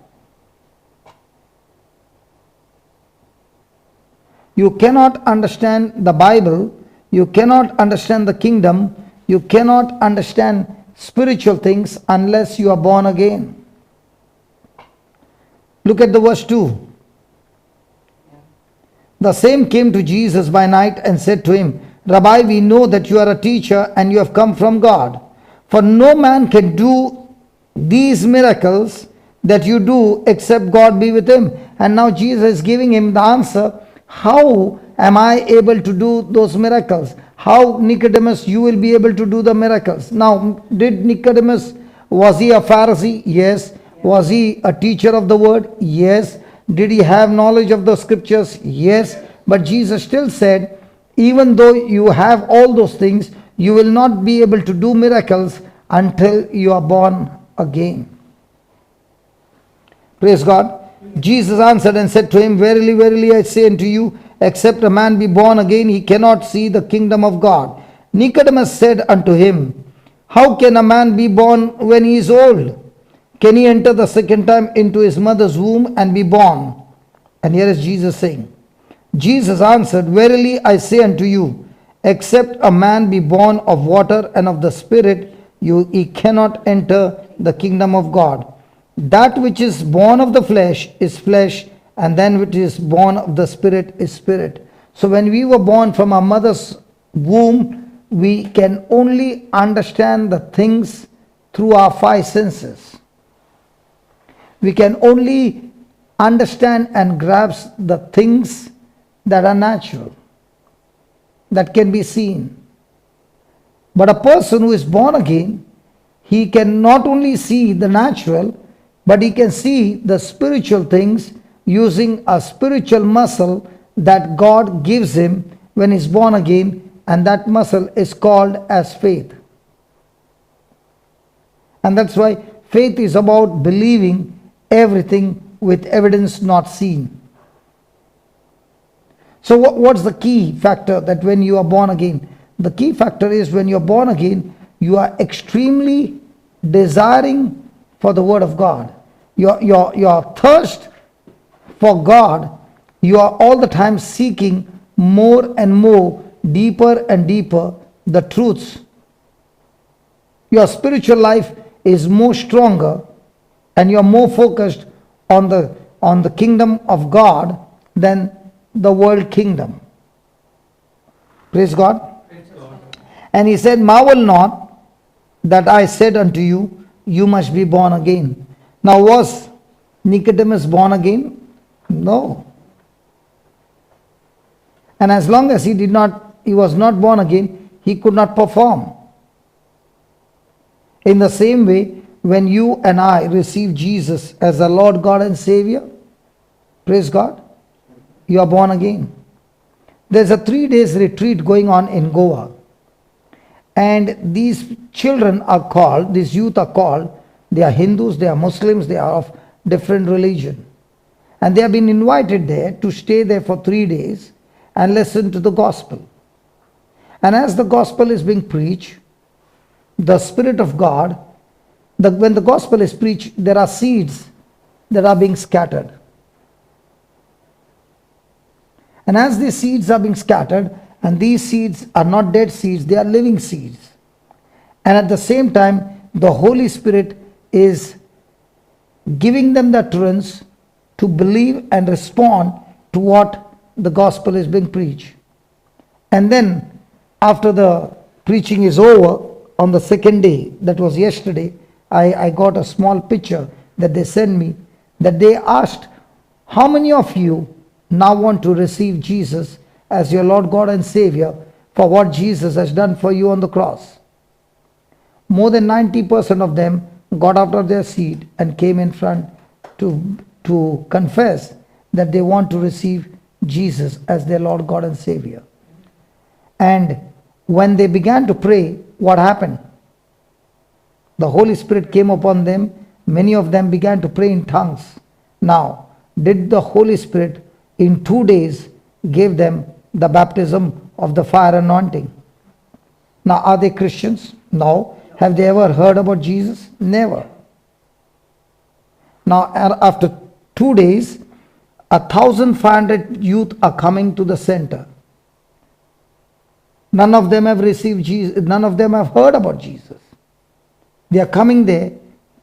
S1: You cannot understand the Bible, you cannot understand the kingdom, you cannot understand spiritual things unless you are born again. Look at the verse 2. The same came to Jesus by night and said to him, Rabbi, we know that you are a teacher and you have come from God. For no man can do these miracles that you do except God be with him. And now Jesus is giving him the answer. How am I able to do those miracles? How, Nicodemus, you will be able to do the miracles? Now, did Nicodemus, was he a Pharisee? Yes. Was he a teacher of the word? Yes. Did he have knowledge of the scriptures? Yes. But Jesus still said, even though you have all those things, you will not be able to do miracles until you are born again. Praise God. Jesus answered and said to him, Verily, verily, I say unto you, except a man be born again, he cannot see the kingdom of God. Nicodemus said unto him, How can a man be born when he is old? Can he enter the second time into his mother's womb and be born? And here is Jesus saying, Jesus answered, Verily, I say unto you, except a man be born of water and of the Spirit, he cannot enter the kingdom of God. That which is born of the flesh is flesh, and then which is born of the Spirit is spirit. So when we were born from our mother's womb, we can only understand the things through our five senses. We can only understand and grasp the things that are natural, that can be seen. But a person who is born again, he can not only see the natural, but he can see the spiritual things using a spiritual muscle that God gives him when he's born again, and that muscle is called as faith. And that's why faith is about believing everything with evidence not seen. So what's the key factor that when you are born again? The key factor is when you're born again, you are extremely desiring for the word of God. Your thirst for God, you are all the time seeking more and more, deeper and deeper, the truths. Your spiritual life is more stronger, and you are more focused on the kingdom of God than the world kingdom. Praise God.
S4: Praise God.
S1: And he said, Marvel not that I said unto you, you must be born again. Now, was Nicodemus born again? No. And as long as he was not born again, he could not perform. In the same way, when you and I receive Jesus as the Lord God and Savior, praise God, you are born again. There's a 3 days retreat going on in Goa. And these children are called, these youth are called, they are Hindus, they are Muslims, they are of different religion. And they have been invited there to stay there for 3 days and listen to the gospel. And as the gospel is being preached, the Spirit of God, when the gospel is preached, there are seeds that are being scattered. And as these seeds are being scattered, and these seeds are not dead seeds, they are living seeds. And at the same time, the Holy Spirit is giving them the utterance to believe and respond to what the gospel is being preached. And then, after the preaching is over, on the second day, that was yesterday, I got a small picture that they sent me, that they asked, how many of you now want to receive Jesus as your Lord God and Savior for what Jesus has done for you on the cross? More than 90% of them got out of their seat and came in front to confess that they want to receive Jesus as their Lord God and Savior. And when they began to pray, what happened? The Holy Spirit came upon them. Many of them began to pray in tongues. Now, did the Holy Spirit in 2 days give them the baptism of the fire anointing? Now, are they Christians? No. Have they ever heard about Jesus? Never. Now, after 2 days, 1,500 youth are coming to the center. None of them have received Jesus. None of them have heard about Jesus. They are coming there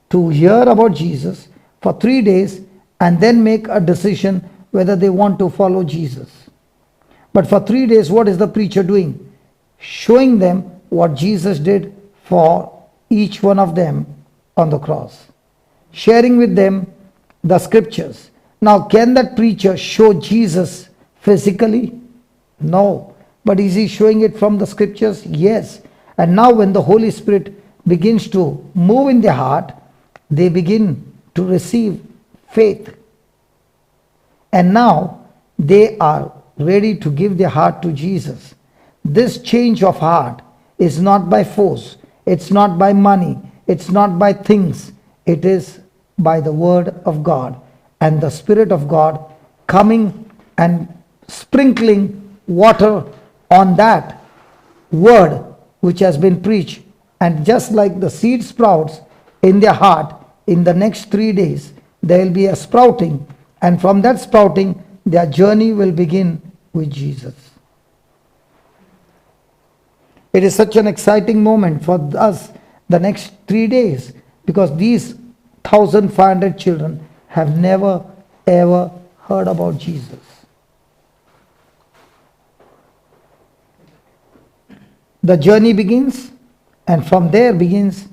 S1: to hear about Jesus for 3 days and then make a decision whether they want to follow Jesus. But for 3 days, what is the preacher doing? Showing them what Jesus did for each one of them on the cross. Sharing with them the scriptures. Now, can that preacher show Jesus physically? No. But is he showing it from the scriptures? Yes. And now when the Holy Spirit begins to move in their heart, they begin to receive faith. And now they are ready to give their heart to Jesus. This change of heart is not by force. It's not by money. It's not by things. It is by the word of God and the Spirit of God coming and sprinkling water on that word which has been preached. And just like the seed sprouts in their heart, in the next 3 days, there will be a sprouting. And from that sprouting, their journey will begin with Jesus. It is such an exciting moment for us the next 3 days, because these 1,500 children have never ever heard about Jesus. The journey begins, and from there begins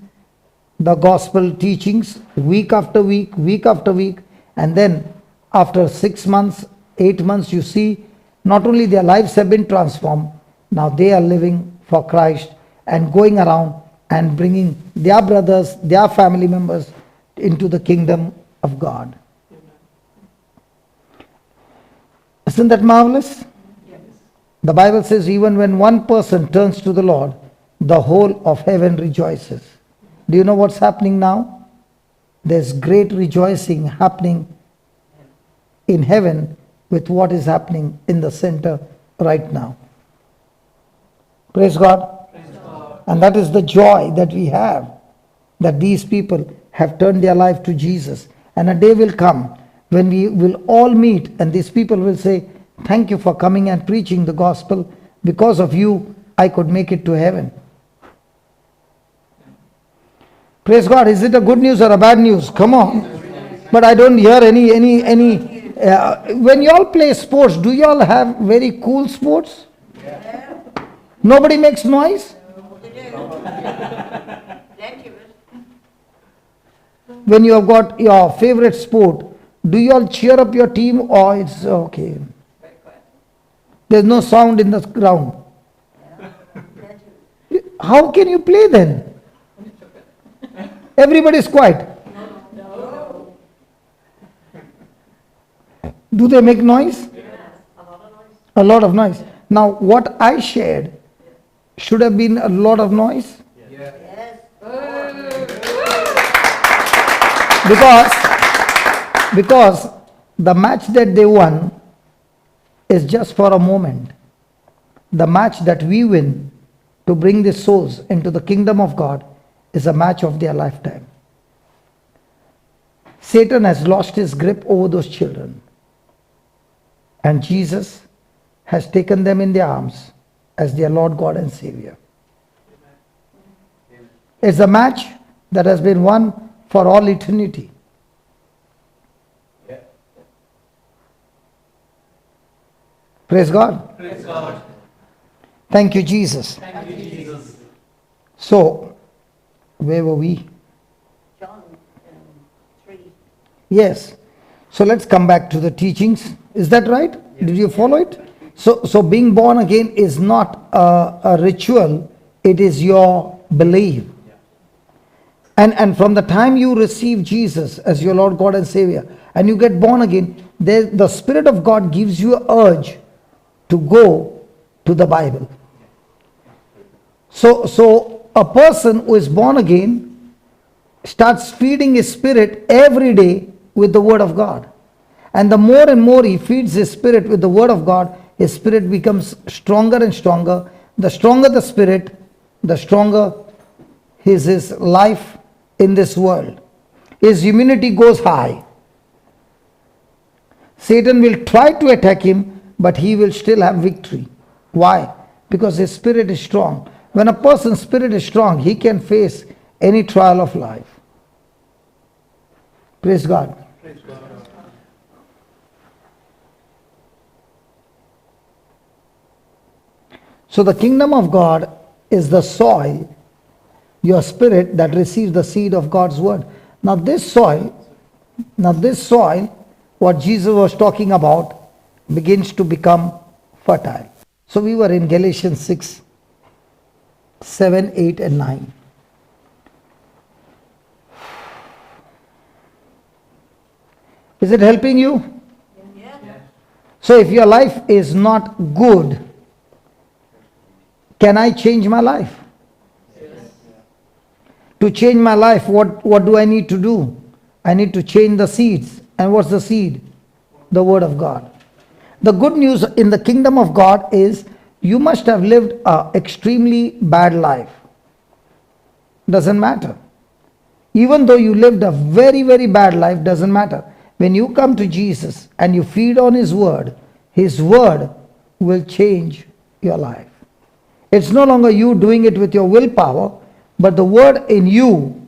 S1: the gospel teachings week after week, week after week. And then after 6 months, 8 months, you see not only their lives have been transformed, now they are living for Christ and going around and bringing their brothers, their family members into the kingdom of God. Isn't that marvelous? The Bible says even when one person turns to the Lord, the whole of heaven rejoices. Do you know what's happening now? There's great rejoicing happening in heaven with what is happening in the center right now. Praise God.
S4: Praise God.
S1: And that is the joy that we have, that these people have turned their life to Jesus. And a day will come when we will all meet and these people will say, thank you for coming and preaching the gospel. Because of you, I could make it to heaven. Praise God. Is it a good news or a bad news? Come on. But I don't hear any. When you all play sports, do you all have very cool sports?
S2: Yeah.
S1: Nobody makes noise?
S2: They do. Plenty of it.
S1: When you have got your favorite sport, do you all cheer up your team or it's okay?
S2: Very quiet.
S1: There's no sound in the ground.
S2: Plenty of it.
S1: How can you play then? Everybody's quiet.
S2: No.
S1: Do they make noise?
S2: Yeah. A lot of noise.
S1: A lot of noise. Now, what I shared should have been a lot of noise.
S2: Yes.
S1: Because the match that they won is just for a moment. The match that we win to bring the souls into the kingdom of God is a match of their lifetime. Satan has lost his grip over those children. And Jesus has taken them in their arms as their Lord God and Savior. It's a match that has been won for all eternity.
S3: Yeah.
S1: Praise God.
S4: Praise God.
S1: Thank you, Jesus.
S4: Thank you, Jesus.
S1: So, where were we?
S2: John 3.
S1: Yes. So let's come back to the teachings. Is that right? Did you follow it? So being born again is not a ritual. It is your belief. And from the time you receive Jesus as your Lord God and Savior, and you get born again, the Spirit of God gives you an urge to go to the Bible. So a person who is born again starts feeding his spirit every day with the Word of God. And the more and more he feeds his spirit with the Word of God, his spirit becomes stronger and stronger. The stronger the spirit, the stronger his life in this world. His immunity goes high. Satan will try to attack him, but he will still have victory. Why? Because his spirit is strong. When a person's spirit is strong, he can face any trial of life. Praise God.
S4: Praise God.
S1: So the kingdom of God is the soil, your spirit that receives the seed of God's word. Now this soil, what Jesus was talking about, begins to become fertile. So we were in Galatians 6, 7, 8 and 9. Is it helping you?
S2: Yeah.
S1: So if your life is not good, can I change my life?
S4: Yes.
S1: To change my life, what do I need to do? I need to change the seeds. And what's the seed? The Word of God. The good news in the kingdom of God is you must have lived an extremely bad life. Doesn't matter. Even though you lived a very, very bad life, doesn't matter. When you come to Jesus and you feed on His Word will change your life. It's no longer you doing it with your willpower, but the Word in you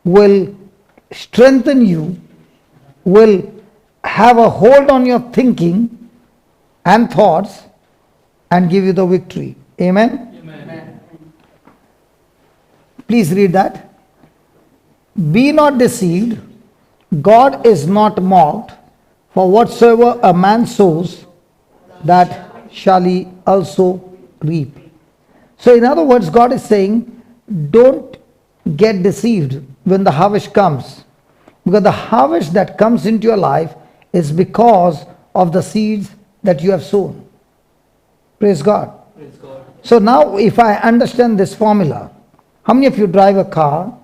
S1: will strengthen you, will have a hold on your thinking and thoughts and give you the victory. Amen?
S4: Amen.
S1: Please read that. Be not deceived, God is not mocked, for whatsoever a man sows, that shall he also reap. So in other words, God is saying, don't get deceived when the harvest comes. Because the harvest that comes into your life is because of the seeds that you have sown. Praise God.
S4: Praise God.
S1: So now if I understand this formula, how many of you drive a car?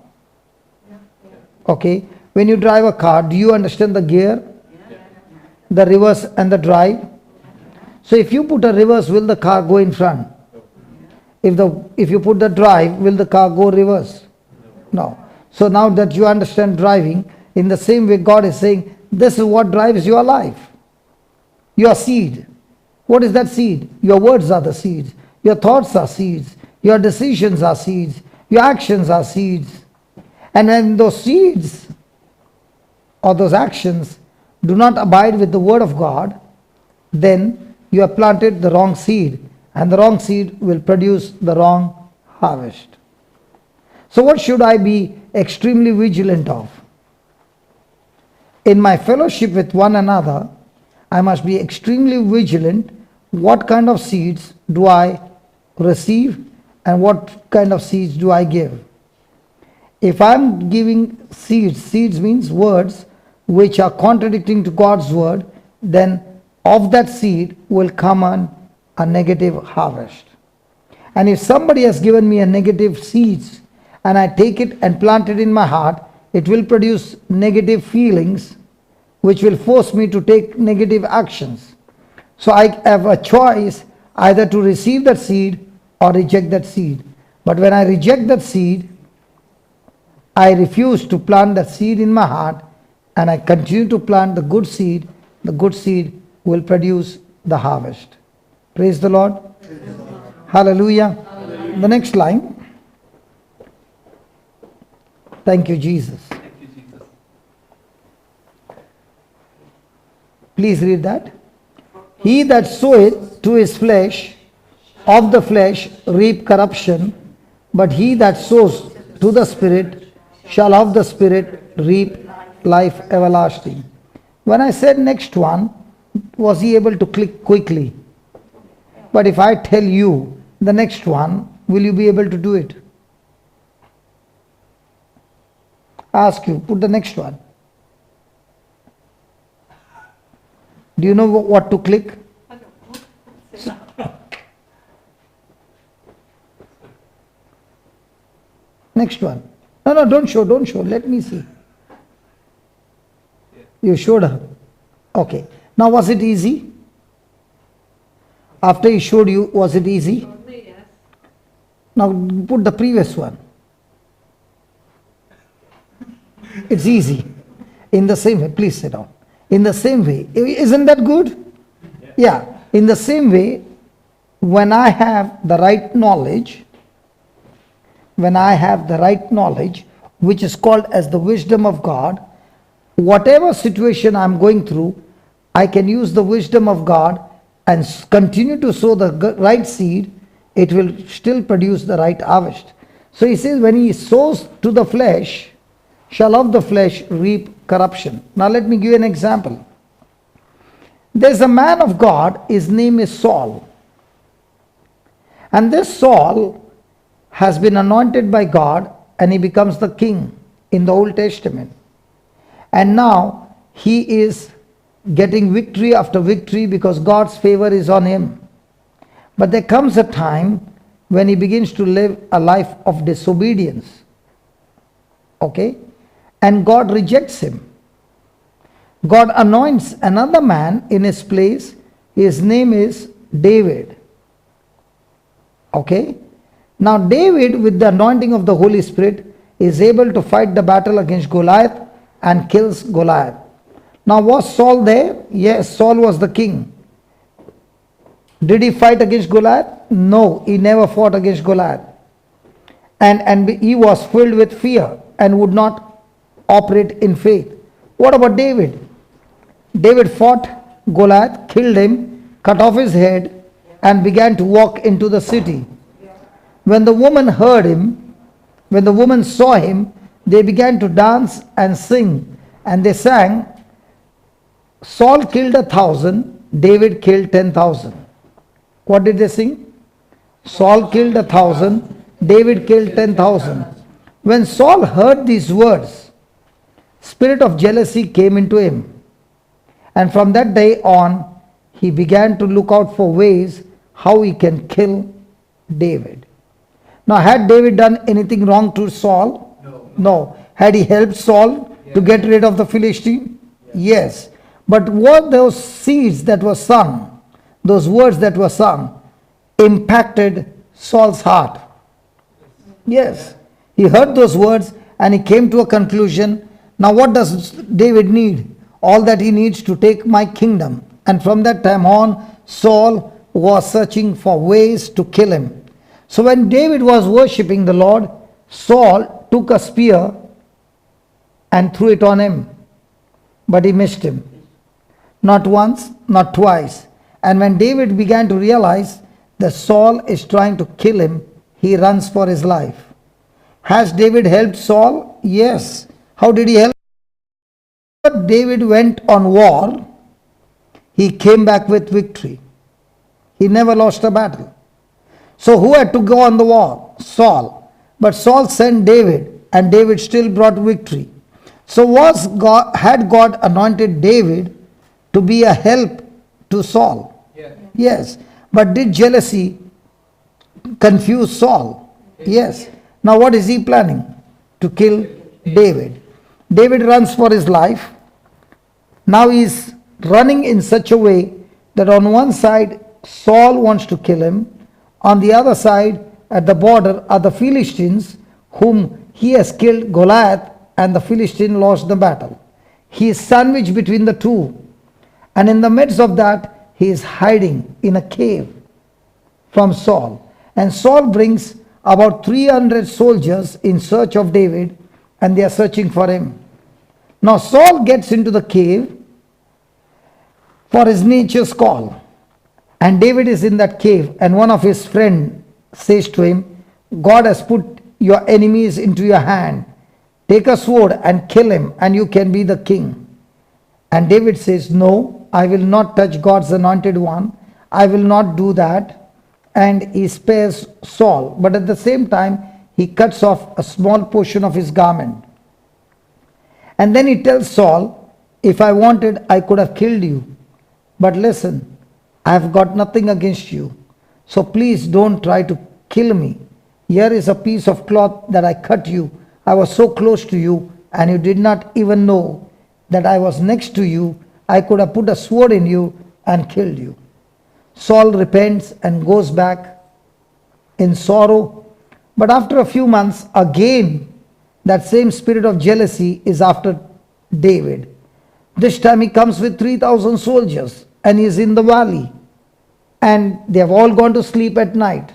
S1: Okay. When you drive a car, do you understand the gear, the reverse and the drive? So if you put a reverse, will the car go in front? If you put the drive, will the car go reverse? No. So now that you understand driving, in the same way God is saying, this is what drives your life. Your seed. What is that seed? Your words are the seeds. Your thoughts are seeds. Your decisions are seeds. Your actions are seeds. And when those seeds or those actions do not abide with the Word of God, then you have planted the wrong seed. And the wrong seed will produce the wrong harvest. So what should I be extremely vigilant of? In my fellowship with one another, I must be extremely vigilant. What kind of seeds do I receive and what kind of seeds do I give? If I'm giving seeds means words which are contradicting to God's word, then of that seed will come on a negative harvest. And if somebody has given me a negative seeds and I take it and plant it in my heart, it will produce negative feelings which will force me to take negative actions. So I have a choice either to receive that seed or reject that seed. But when I reject that seed, I refuse to plant that seed in my heart and I continue to plant the good seed will produce the harvest. Praise the Lord. Hallelujah. The next line. Thank you, Jesus.
S4: Thank you, Jesus.
S1: Please read that. He that soweth to his flesh, of the flesh reap corruption, but he that sows to the Spirit shall of the Spirit reap life everlasting. When I said next one, was he able to click quickly? But if I tell you the next one, will you be able to do it? Ask you, put the next one. Do you know what to click? Next one. No, don't show. Let me see. You showed her. Okay. Now, was it easy? After he showed you, was it easy? Now, put the previous one. It's easy. In the same way, please sit down. In the same way, isn't that good? Yeah. In the same way, when I have the right knowledge, which is called as the wisdom of God, whatever situation I'm going through, I can use the wisdom of God and continue to sow the right seed. It will still produce the right harvest. So he says, when he sows to the flesh, shall of the flesh reap corruption. Now let me give you an example. There's a man of God, his name is Saul. And this Saul has been anointed by God and he becomes the king in the Old Testament. And now he is getting victory after victory because God's favor is on him. But there comes a time when he begins to live a life of disobedience. Okay? And God rejects him. God anoints another man in his place. His name is David. Okay? Now David, with the anointing of the Holy Spirit, is able to fight the battle against Goliath and kills Goliath. Now was Saul there? Yes, Saul was the king. Did he fight against Goliath? No, he never fought against Goliath. And he was filled with fear and would not operate in faith. What about David? David fought Goliath, killed him, cut off his head, and began to walk into the city. When the woman heard him, when the woman saw him, they began to dance and sing. And they sang, Saul killed 1,000, David killed 10,000. What did they sing? Saul killed 1,000, David killed 10,000. When Saul heard these words, spirit of jealousy came into him. And from that day on, he began to look out for ways how he can kill David. Now, had David done anything wrong to Saul? No. Had he helped Saul to get rid of the Philistine? Yes. But what those seeds that were sung, those words that were sung, impacted Saul's heart. Yes. He heard those words and he came to a conclusion. Now what does David need? All that he needs to take my kingdom. And from that time on, Saul was searching for ways to kill him. So when David was worshipping the Lord, Saul took a spear and threw it on him. But he missed him. Not once, not twice. And when David began to realize that Saul is trying to kill him, he runs for his life. Has David helped Saul? Yes. How did he help? David went on war, he came back with victory. He never lost a battle. So who had to go on the war? Saul. But Saul sent David, and David still brought victory. So had God anointed David to be a help to Saul? Yes. But did jealousy confuse Saul? Yes. Now what is he planning? To kill David. David runs for his life. Now he is running in such a way that on one side Saul wants to kill him. On the other side, at the border, are the Philistines, whom he has killed Goliath, and the Philistine lost the battle. He is sandwiched between the two. And in the midst of that, he is hiding in a cave. from Saul. And Saul brings about 300 soldiers in search of David, and they are searching for him. Now Saul gets into the cave for his nature's call. And David is in that cave, and one of his friends says to him, God has put your enemies into your hand. Take a sword and kill him, and you can be the king. And David says, no, I will not touch God's anointed one. I will not do that. And he spares Saul. But at the same time, he cuts off a small portion of his garment. And then he tells Saul, if I wanted, I could have killed you. But listen, I have got nothing against you. So please don't try to kill me. Here is a piece of cloth that I cut you. I was so close to you, and you did not even know that I was next to you. I could have put a sword in you and killed you. Saul repents and goes back in sorrow. But after a few months, again, that same spirit of jealousy is after David. This time he comes with 3,000 soldiers, and he is in the valley. And they have all gone to sleep at night.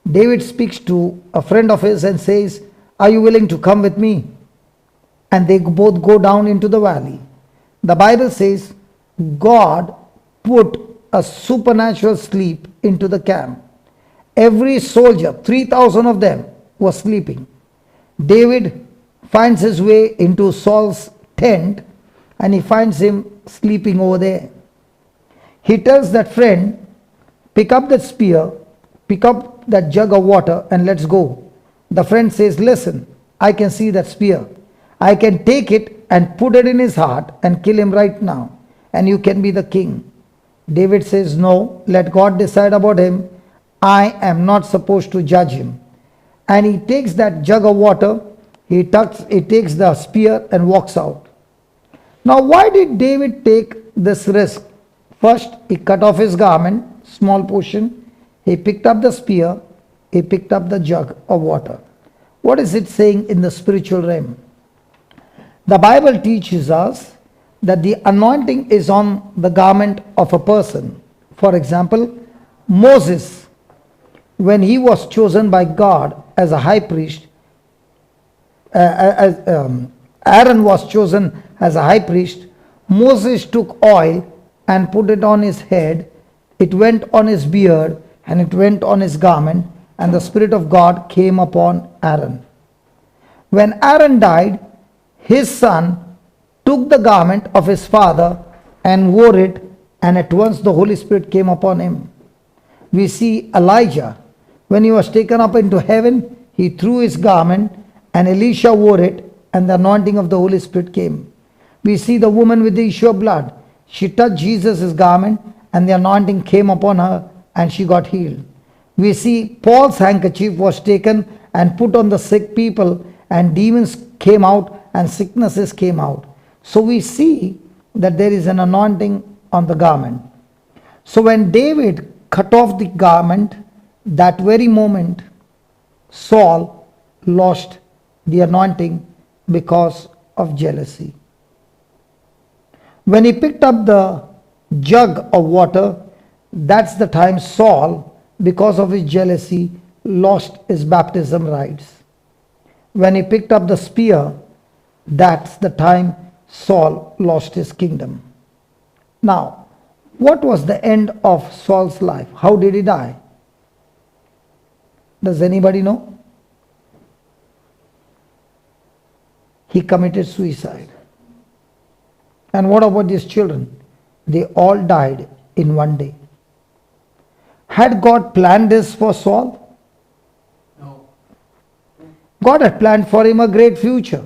S1: David speaks to a friend of his and says, are you willing to come with me? And they both go down into the valley. The Bible says God put a supernatural sleep into the camp. Every soldier, 3,000 of them, was sleeping. David finds his way into Saul's tent, and he finds him sleeping over there. He tells that friend, pick up that spear, pick up that jug of water, and let's go. The friend says, listen, I can see that spear. I can take it and put it in his heart and kill him right now, and you can be the king. David says, no, let God decide about him. I am not supposed to judge him. And he takes that jug of water, he takes the spear and walks out. Now why did David take this risk? First, he cut off his garment, small portion. He picked up the spear. He picked up the jug of water. What is it saying in the spiritual realm? The Bible teaches us that the anointing is on the garment of a person. For example, Moses, when he was chosen by God as a high priest, Aaron was chosen as a high priest, Moses took oil and put it on his head. It went on his beard and it went on his garment, and the Spirit of God came upon Aaron. When Aaron died, his son took the garment of his father and wore it, and at once the Holy Spirit came upon him. We see Elijah, when he was taken up into heaven, he threw his garment, and Elisha wore it, and the anointing of the Holy Spirit came. We see the woman with the issue of blood. She touched Jesus' garment, and the anointing came upon her, and she got healed. We see Paul's handkerchief was taken and put on the sick people, and demons came out and sicknesses came out. So we see that there is an anointing on the garment. So when David cut off the garment, that very moment Saul lost the anointing because of jealousy. When he picked up the jug of water, that's the time Saul, because of his jealousy, lost his baptism rights. When he picked up the spear, that's the time Saul lost his kingdom. Now, what was the end of Saul's life? How did he die? Does anybody know? He committed suicide. And what about his children? They all died in one day. Had God planned this for Saul?
S4: No.
S1: God had planned for him a great future.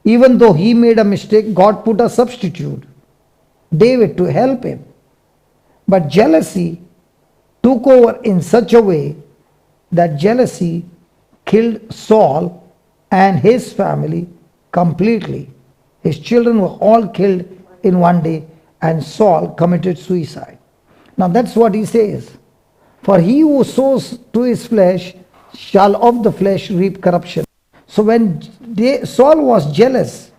S1: Even though he made a mistake, God put a substitute, David, to help him. But jealousy took over in such a way that jealousy killed Saul and his family completely. His children were all killed in one day, and Saul committed suicide. Now that's what he says. For he who sows to his flesh shall of the flesh reap corruption. So when Saul was jealous,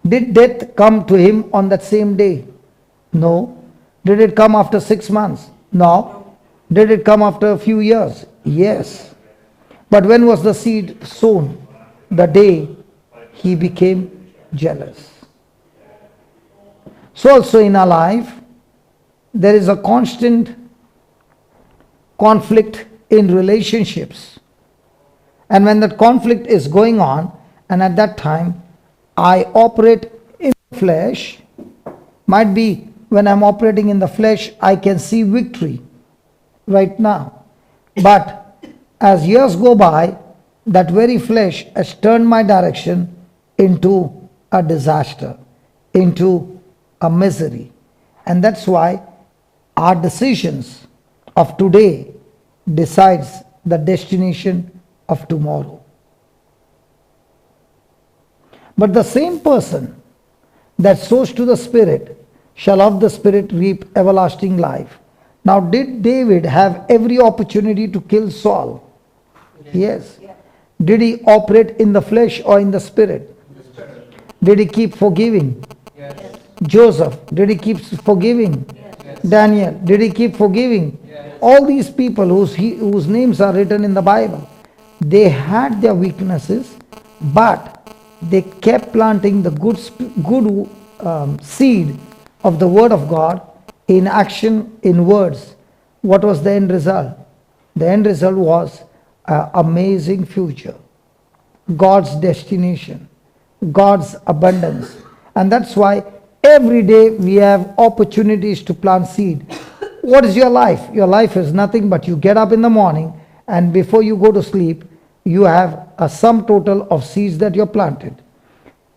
S1: did death come to him on that same day? No. Did it come after 6 months? No. Did it come after a few years? Yes. But when was the seed sown? The day he became jealous. So also in our life, there is a constant conflict in relationships. And when that conflict is going on, and at that time I operate in the flesh, might be when I'm operating in the flesh, I can see victory right now. But as years go by, that very flesh has turned my direction into a disaster, into a misery. And that's why our decisions of today decides the destination of tomorrow. But the same person that sows to the Spirit shall of the Spirit reap everlasting life. Now, did David have every opportunity to kill Saul? Yes. Did he operate in the flesh or in the Spirit? Did he keep forgiving?
S3: Yes.
S1: Joseph, did he keep forgiving?
S3: Yes.
S1: Daniel, did he keep forgiving?
S3: Yes.
S1: All these people whose names are written in the Bible, they had their weaknesses, but they kept planting the good seed of the Word of God in action, in words. What was the end result? The end result was an amazing future, God's destination, God's abundance. And that's why every day we have opportunities to plant seed. What is your life? Your life is nothing but you get up in the morning, and before you go to sleep, you have a sum total of seeds that you're planted.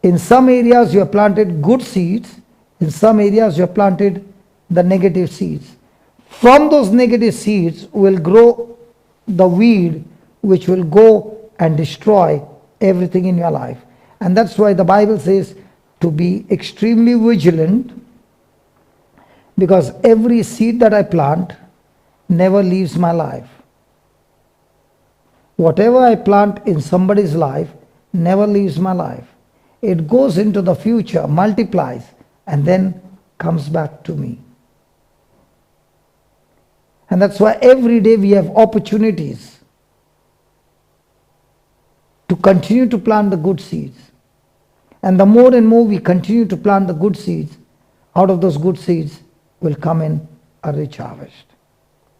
S1: In some areas you have planted good seeds, in some areas you have planted the negative seeds. From those negative seeds will grow the weed which will go and destroy everything in your life. And that's why the Bible says to be extremely vigilant, because every seed that I plant never leaves my life. Whatever I plant in somebody's life never leaves my life. It goes into the future, multiplies, and then comes back to me. And that's why every day we have opportunities to continue to plant the good seeds. And the more and more we continue to plant the good seeds, out of those good seeds will come in a rich harvest.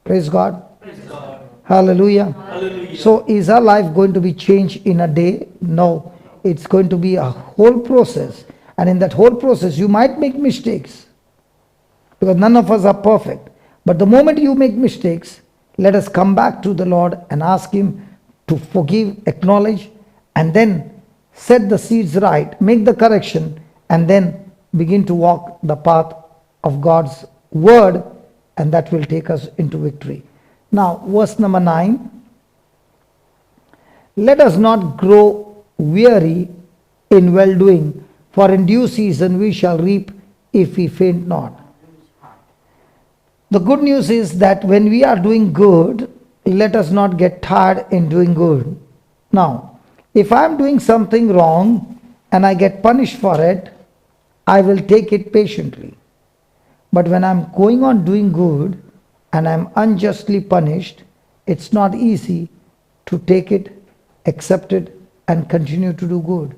S1: Praise God.
S4: Praise God.
S1: Hallelujah.
S4: Hallelujah.
S1: So is our life going to be changed in a day? No. It's going to be a whole process. And in that whole process, you might make mistakes, because none of us are perfect. But the moment you make mistakes, let us come back to the Lord and ask Him to forgive, acknowledge, and then set the seeds right, make the correction, and then begin to walk the path of God's word, and that will take us into victory. Now, verse number 9. Let us not grow weary in well-doing, for in due season we shall reap if we faint not. The good news is that when we are doing good, let us not get tired in doing good. Now, if I am doing something wrong and I get punished for it, I will take it patiently. But when I am going on doing good and I am unjustly punished, it's not easy to take it, accept it, and continue to do good.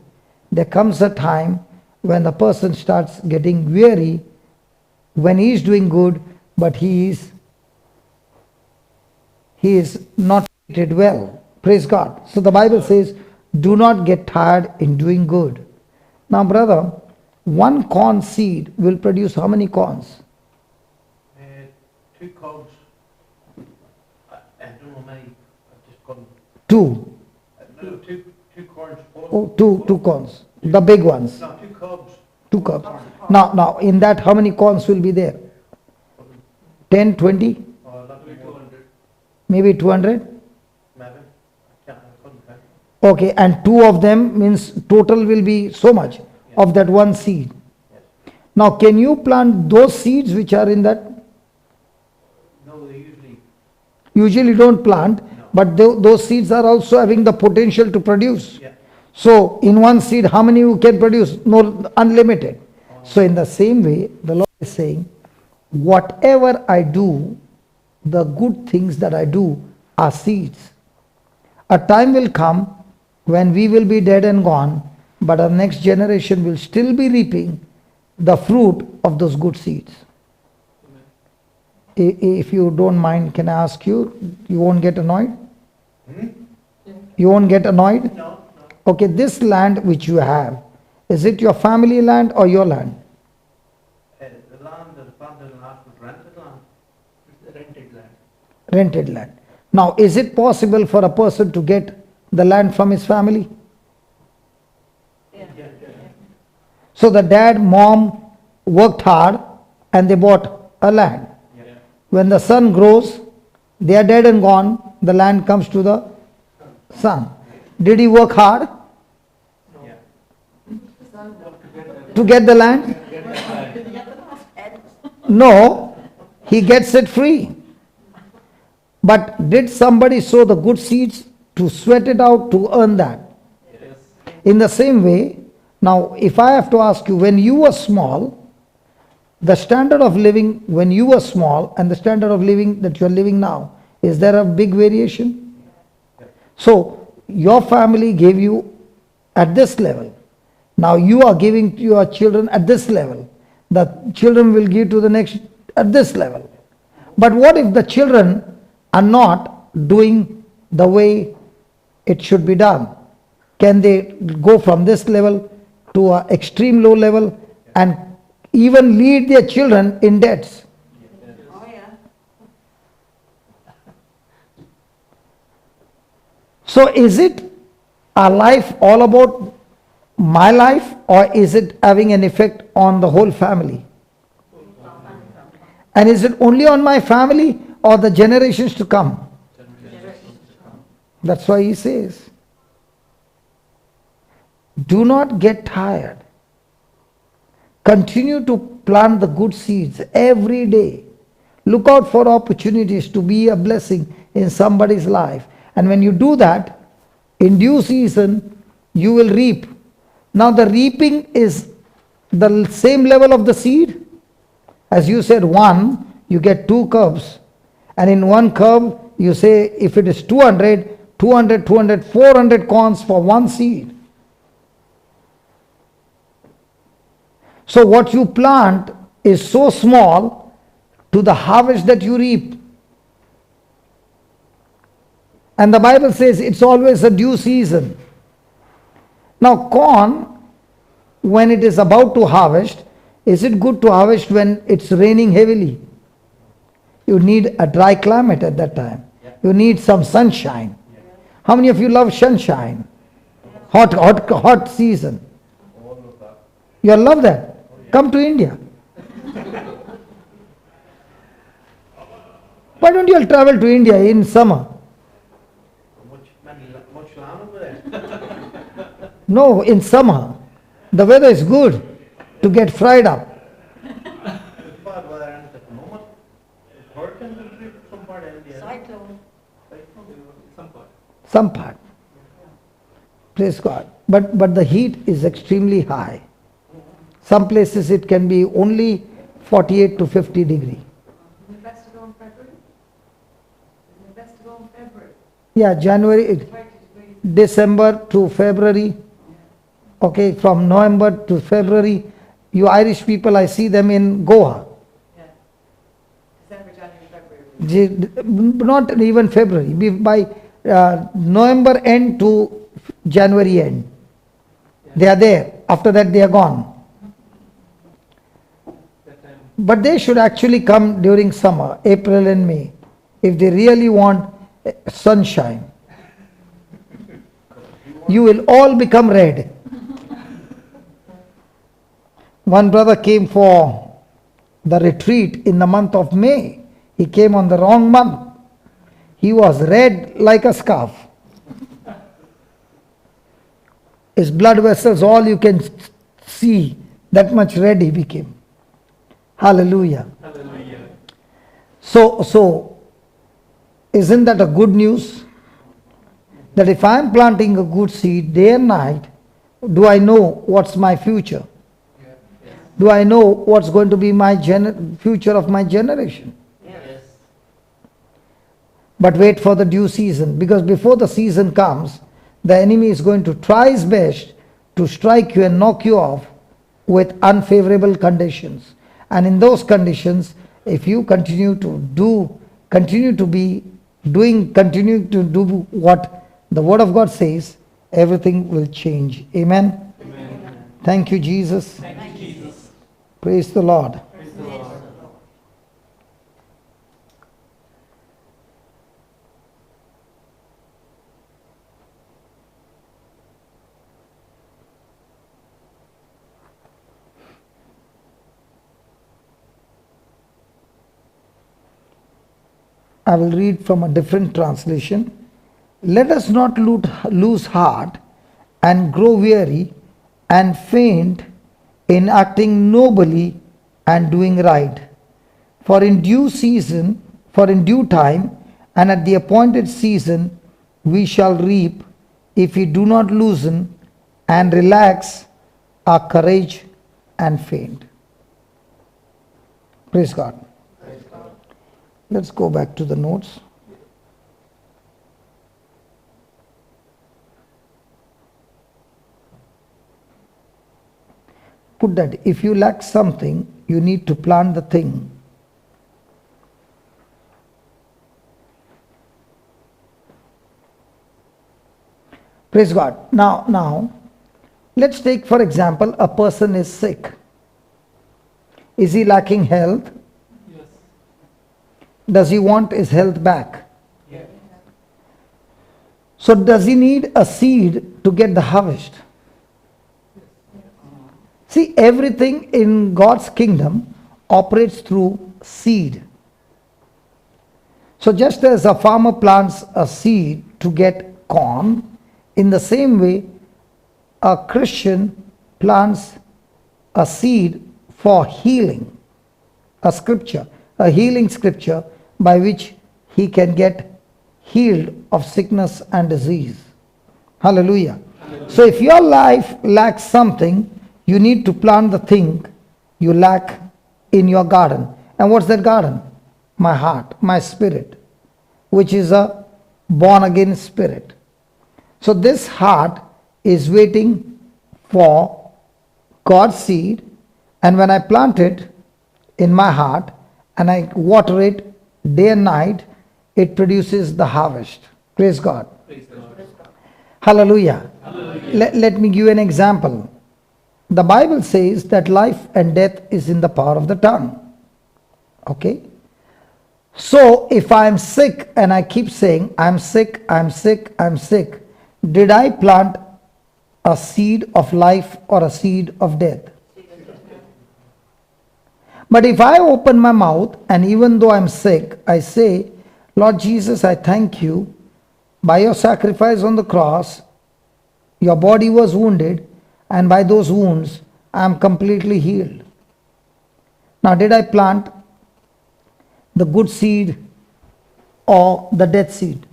S1: There comes a time when the person starts getting weary when he is doing good, but he is not treated well. Praise God. So the Bible says, do not get tired in doing good. Now, brother, one corn seed will produce how many corns?
S3: 2 cobs. I don't know many. I just couldn't.
S1: 2.
S3: No, two corns.
S1: Oh, two corns. The big ones.
S3: No, 2 cobs.
S1: 2 cups. Now, in that, how many corns will be there? 10, 20?
S3: Not
S4: Maybe 200.
S1: Maybe 200?
S3: maybe. I couldn't count.
S1: Okay, and 2 of them means total will be so much of that one seed.
S3: Yes.
S1: Now, can you plant those seeds which are in that?
S3: No, they usually
S1: Don't plant, but those seeds are also having the potential to produce.
S3: Yeah.
S1: So, in one seed, how many you can produce? No, unlimited. So, in the same way, the Lord is saying, whatever I do, the good things that I do are seeds. A time will come when we will be dead and gone, but our next generation will still be reaping the fruit of those good seeds. If you don't mind, can I ask you, you won't get annoyed? You won't get annoyed?
S3: No.
S1: Okay, this land which you have, is it your family land or your land?
S3: The land that is planted in last was rented land.
S4: It's rented land.
S1: Rented land. Now, is it possible for a person to get the land from his family?
S2: Yeah.
S1: So the dad, mom worked hard and they bought a land.
S3: Yeah.
S1: When the son grows, they are dead and gone, the land comes to the son. Did he work hard
S3: Yeah.
S1: to get the land?
S2: Did you get the last head?
S1: No, he gets it free. But did somebody sow the good seeds to sweat it out to earn that?
S4: Yes.
S1: In the same way, now if I have to ask you, when you were small, the standard of living when you were small and the standard of living that you are living now, is there a big variation? So, your family gave you at this level. Now you are giving to your children at this level. The children will give to the next at this level. But what if the children are not doing the way it should be done? Can they go from this level to an extreme low level and even lead their children in debts?
S2: Oh, yeah.
S1: So is it our life all about my life, or is it having an effect on the whole family? And is it only on my family or the generations to come? That's why he says, do not get tired. Continue to plant the good seeds every day. Look out for opportunities to be a blessing in somebody's life. And when you do that, in due season, you will reap. Now the reaping is the same level of the seed. As you said, one, you get 2 curbs. And in 1 curb, you say if it is 200, 400 corns for 1 seed. So what you plant is so small to the harvest that you reap. And the Bible says it's always a due season. Now corn, when it is about to harvest, is it good to harvest when it's raining heavily? You need a dry climate at that time. You need some sunshine. How many of you love sunshine? Hot season. You all love that? Come to India. Why don't you all travel to India in summer?
S3: Much land over there.
S1: No, in summer. The weather is good to get fried up.
S3: It's bad weather at the moment. It's hurricanes in some part of India.
S2: Cyclone.
S4: Some part.
S1: Some part. Praise God. But the heat is extremely high. Some places it can be only 48 to 50 degree.
S5: Isn't it best to go in February? Isn't it best to go in February?
S1: Yeah, January,
S5: 20 degrees.
S1: December to February. Okay, from November to February. You Irish people, I see them in Goa.
S5: Yeah. December, January, February.
S1: Not even February. By November end to January end. They are there. After that they are gone.
S4: That time.
S1: But they should actually come during summer, April and May, if they really want sunshine. You will all become red. One brother came for the retreat in the month of May. He came on the wrong month. He was red like a scarf. His blood vessels, all you can see, that much red he became. Hallelujah.
S4: Hallelujah.
S1: So, isn't that a good news? That if I am planting a good seed day and night, do I know what's my future? Do I know what's going to be my future of my generation?
S2: Yes.
S1: but wait for the due season, because before the season comes, the enemy is going to try his best to strike you and knock you off with unfavorable conditions. And in those conditions, if you continue to do what the Word of God says, everything will change. Amen.
S4: Amen.
S1: Thank you, Jesus.
S4: Thank you, Jesus.
S1: Praise the Lord.
S4: Praise the Lord.
S1: I will read from a different translation. Let us not lose heart and grow weary and faint in acting nobly and doing right. For in due time, and at the appointed season, we shall reap if we do not loosen and relax our courage and faint. Praise God. Let's go back to the notes. Put that if you lack something, you need to plant the thing. Praise God. Now, let's take for example, a person is sick. Is he lacking health?
S4: Yes.
S1: Does he want his health back?
S4: Yes.
S1: So does he need a seed to get the harvest? See, everything in God's kingdom operates through seed. So just as a farmer plants a seed to get corn, in the same way, a Christian plants a seed for healing, a healing scripture by which he can get healed of sickness and disease. Hallelujah. So if your life lacks something, you need to plant the thing you lack in your garden. And what's that garden? My heart, my spirit, which is a born again spirit. So this heart is waiting for God's seed, and when I plant it in my heart and I water it day and night, it produces the harvest. Praise God.
S4: Praise the Lord.
S1: Hallelujah.
S4: Hallelujah.
S1: Let me give you an example. The Bible says that life and death is in the power of the tongue. Okay? So if I'm sick and I keep saying, I'm sick, I'm sick, I'm sick, did I plant a seed of life or a seed of death? But if I open my mouth and even though I'm sick, I say, Lord Jesus, I thank you. By your sacrifice on the cross, your body was wounded, and by those wounds, I am completely healed. Now, did I plant the good seed or the dead seed?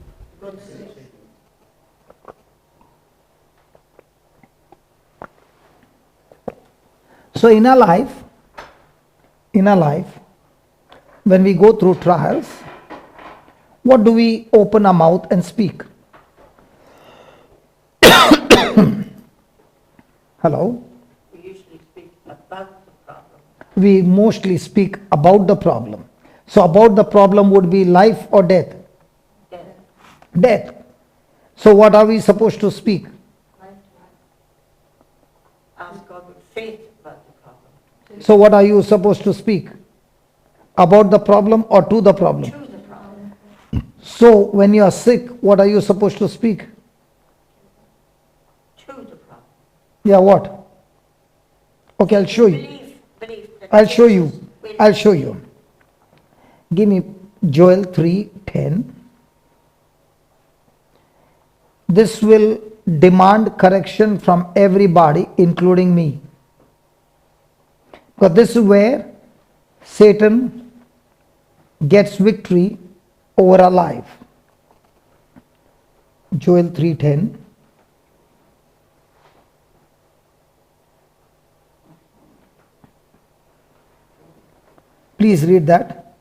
S1: So in our life, when we go through trials, what do we open our mouth and speak? Hello?
S2: We usually speak about the problem.
S1: We mostly speak about the problem. So about the problem would be life or death?
S2: Death.
S1: Death. So what are we supposed to speak?
S2: Ask God with faith about the problem.
S1: So what are you supposed to speak? About the problem or to the problem?
S2: To the problem.
S1: So when you are sick, what are you supposed to speak?
S2: To the problem.
S1: Yeah, what? Okay, I'll show you.
S2: Believe that
S1: I'll show you.
S2: Jesus will-
S1: I'll show you. Give me Joel 3:10. This will demand correction from everybody, including me. Because this is where Satan gets victory over our life. Joel 3:10. Please read that.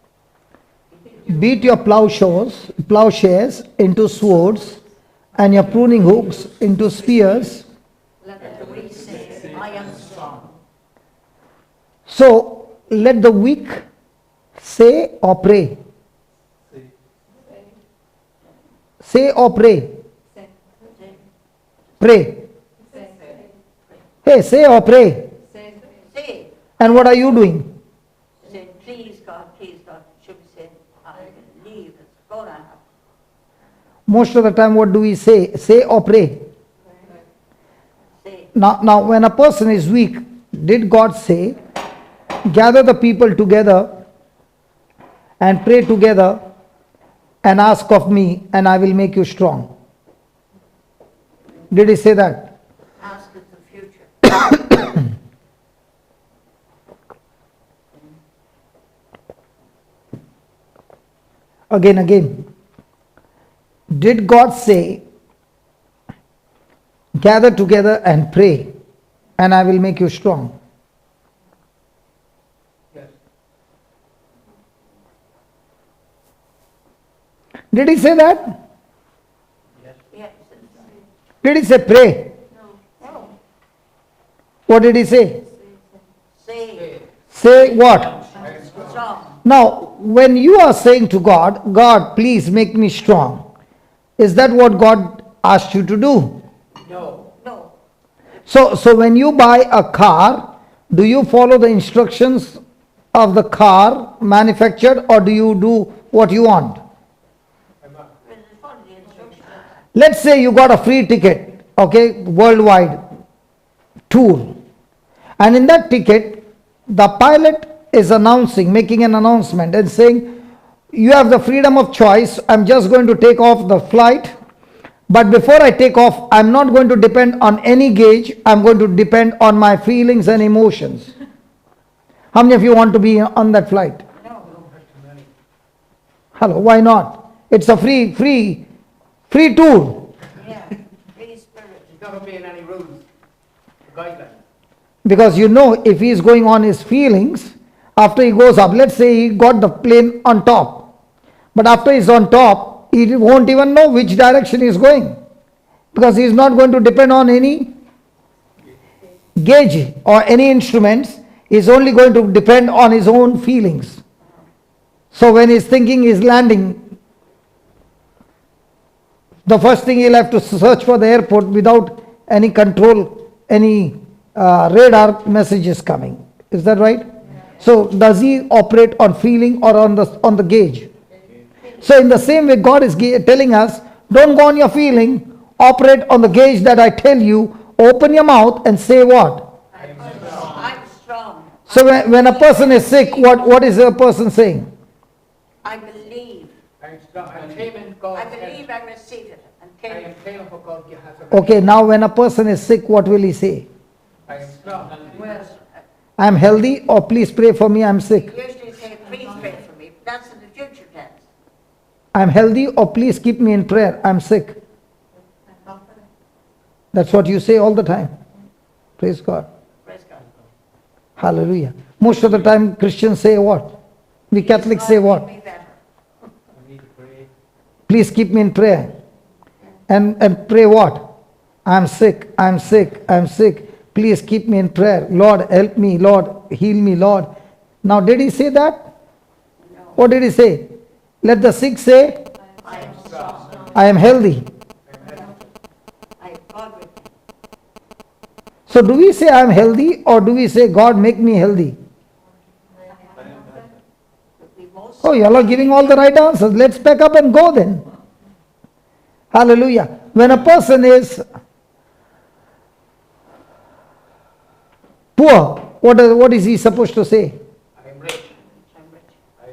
S1: beat your plowshares into swords and your pruning hooks into spears.
S2: Let the weak say, I am strong.
S1: So let the weak say or pray. Say or pray.
S5: Say.
S1: Pray.
S5: Say.
S1: Hey, say or pray.
S5: Say.
S2: Say,
S1: And what are you doing?
S2: say, please God, should we say, I believe it's gonna happen.
S1: Most of the time, what do we say? Say or pray.
S2: Say,
S1: Now, when a person is weak, did God say, gather the people together and pray together and ask of me, and I will make you strong? Did he say that?
S2: ask is the future.
S1: Again. Did God say, gather together and pray, and I will make you strong?
S3: Yes.
S1: Did he say that?
S3: Yes.
S2: Yes,
S1: Did he say pray?
S2: no,
S1: What did he say?
S2: say,
S1: Say what?
S2: strong.
S1: Now, when you are saying to God, God, please make me strong, is that what God asked you to do?
S3: No.
S2: No,
S1: So when you buy a car, do you follow the instructions of the car manufactured, or do you do what you want?
S2: follow the instructions.
S1: Let's say you got a free ticket, okay, worldwide tour. And in that ticket, the pilot is making an announcement and saying, you have the freedom of choice. I'm just going to take off the flight. But before I take off, I'm not going to depend on any gauge. I'm going to depend on my feelings and emotions. How many of you want to be on that flight?
S2: No,
S1: Hello, why not? It's a free tour.
S2: yeah, free spirit.
S3: He's not obeying any rules, guidelines.
S1: Because you know, if he is going on his feelings, after he goes up, let's say he got the plane on top. But after he's on top, he won't even know which direction he's going. Because he's not going to depend on any gauge or any instruments. He's only going to depend on his own feelings. So when he's thinking he's landing, the first thing he'll have to search for the airport without any control, any radar messages coming. Is that right? So does he operate on feeling or on the gauge? So in the same way, God is telling us, don't go on your feeling, operate on the gauge that I tell you, open your mouth and say what?
S2: I'm strong.
S1: So when a person is sick, what is a person saying?
S2: I believe.
S3: I'm strong. I'm claiming God's
S2: I believe I receive it. And
S3: I
S2: claim
S3: am
S2: it.
S3: claiming what God has for me.
S1: Okay, now when a person is sick, what will he say?
S3: I am strong.
S2: Well,
S1: I am healthy, or please pray for me, I'm sick.
S2: usually say, please pray for me. That's in the future tense.
S1: I am healthy, or please keep me in prayer, I'm sick. That's what you say all the time. Praise God.
S2: Praise God.
S1: Hallelujah. Most of the time Christians say what? We Catholics say what?
S2: Be better.
S3: I need to pray.
S1: Please keep me in prayer. And pray what? I'm sick, I'm sick, I'm sick. Please keep me in prayer. Lord, help me. Lord, heal me, Lord. Now, did he say that?
S2: No.
S1: What did he say? Let the sick say,
S2: I am strong.
S1: I am healthy.
S2: I have God with me.
S1: So do we say I am healthy, or do we say God make me healthy?
S2: But we most
S1: Oh, you all are giving all the right answers. Let's pack up and go then. Hallelujah. When a person is poor, what is he supposed to say?
S3: I am rich.
S2: I'm rich.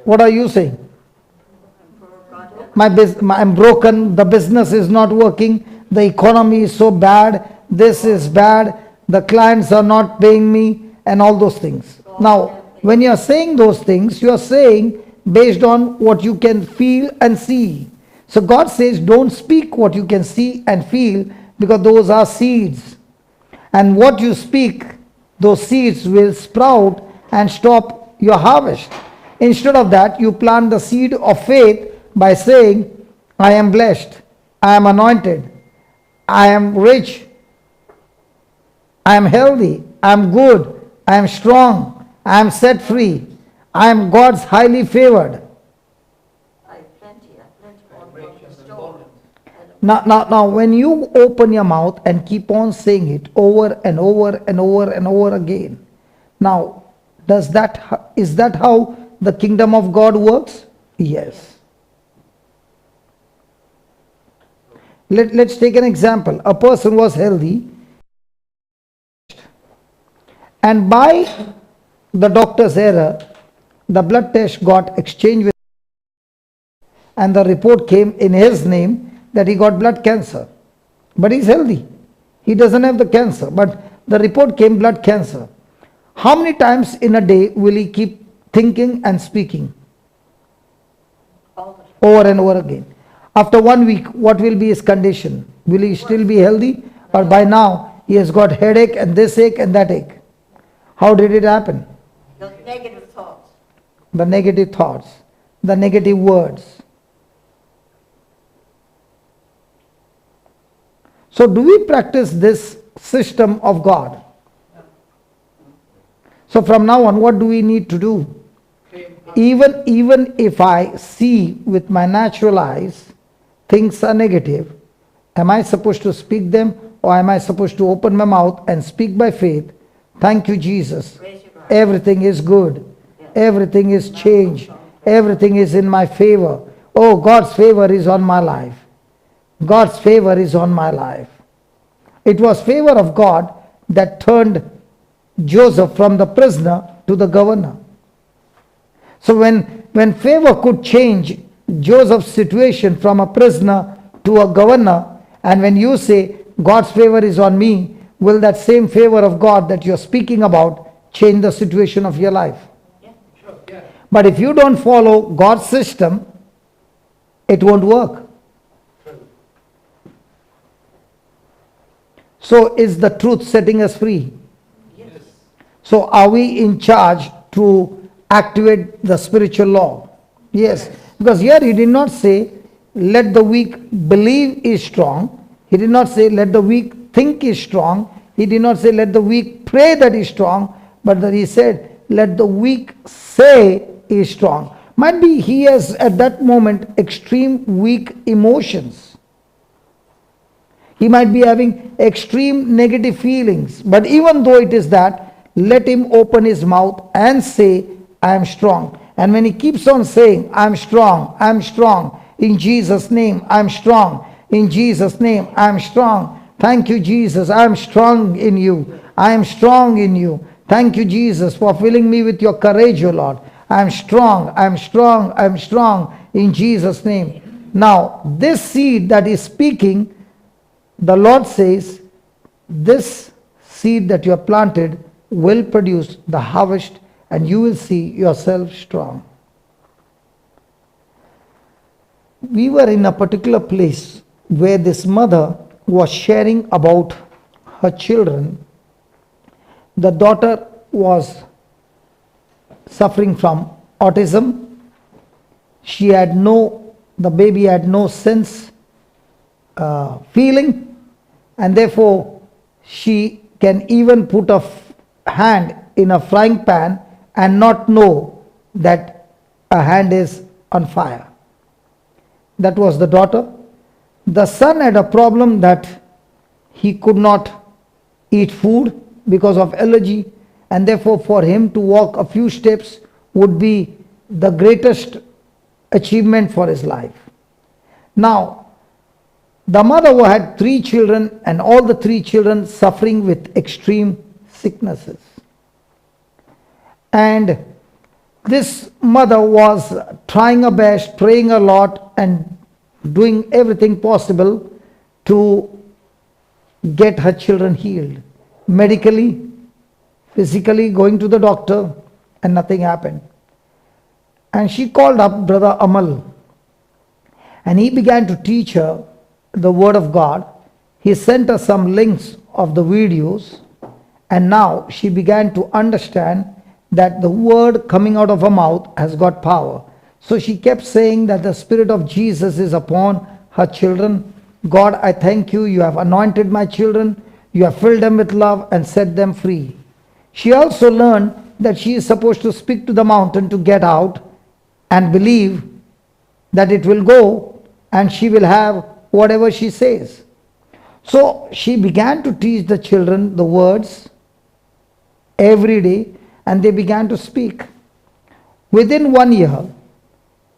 S1: What are you saying?
S2: I'm poor, God help me.
S1: I'm broken, the business is not working, the economy is so bad, this is bad, the clients are not paying me, and all those things. Now, when you are saying those things, you are saying based on what you can feel and see. So God says, don't speak what you can see and feel, because those are seeds. And what you speak, those seeds will sprout and stop your harvest. Instead of that, you plant the seed of faith by saying, I am blessed, I am anointed, I am rich, I am healthy, I am good, I am strong, I am set free, I am God's highly favored.
S2: I have plenty more
S3: Rich
S2: from
S3: and
S2: the store.
S3: abundant.
S1: Now, when you open your mouth and keep on saying it over and over and over and over again, now, is that how the kingdom of God works? Yes. Let's take an example. A person was healthy, and by the doctor's error, the blood test got exchanged with, and the report came in his name that he got blood cancer. But he's healthy. He doesn't have the cancer, but the report came blood cancer. How many times in a day will he keep thinking and speaking?
S2: All the time.
S1: Over and over again. After 1 week, what will be his condition? Will he still be healthy? Or by now, he has got headache and this ache and that ache? How did it happen?
S2: Those negative thoughts.
S1: The negative thoughts, the negative words. So do we practice this system of God? So from now on, what do we need to do? Even if I see with my natural eyes things are negative, am I supposed to speak them, or am I supposed to open my mouth and speak by faith? Thank you, Jesus.
S2: Raise your glass.
S1: Everything is good. Everything is changed. Everything is in my favor. Oh, God's favor is on my life. God's favor is on my life. It was favor of God that turned Joseph from the prisoner to the governor. So when favor could change Joseph's situation from a prisoner to a governor, and when you say God's favor is on me, will that same favor of God that you're speaking about change the situation of your life?
S3: Sure, yeah.
S1: But if you don't follow God's system, it won't work. So is the truth setting us free?
S2: Yes.
S1: So are we in charge to activate the spiritual law? Yes. Because here he did not say, let the weak believe is strong. He did not say, let the weak think is strong. He did not say, let the weak pray that is strong. But that he said, let the weak say is strong. Might be he has at that moment extreme weak emotions. He might be having extreme negative feelings. But even though it is that, let him open his mouth and say, I am strong. And when he keeps on saying, I am strong, in Jesus' name, I am strong, in Jesus' name, I am strong. Thank you, Jesus, I am strong in you. I am strong in you. Thank you, Jesus, for filling me with your courage, O Lord. I am strong, I am strong, I am strong, in Jesus' name. Now, this seed that is speaking, the Lord says, this seed that you have planted will produce the harvest, and you will see yourself strong. We were in a particular place where this mother was sharing about her children. The daughter was suffering from autism. The baby had no sense, feeling, and therefore she can even put a hand in a frying pan and not know that a hand is on fire. That was the daughter. The son had a problem that he could not eat food because of allergy, and therefore for him to walk a few steps would be the greatest achievement for his life. Now, the mother who had 3 children, and all the 3 children suffering with extreme sicknesses. And this mother was trying her best, praying a lot, and doing everything possible to get her children healed. Medically, physically, going to the doctor, and nothing happened. And she called up Brother Amal, and he began to teach her the Word of God. He sent her some links of the videos, and now she began to understand that the word coming out of her mouth has got power. So she kept saying that the Spirit of Jesus is upon her children. God, I thank you. You have anointed my children. You have filled them with love and set them free. She also learned that she is supposed to speak to the mountain to get out and believe that it will go and she will have whatever she says. So she began to teach the children the words every day and they began to speak. Within 1 year,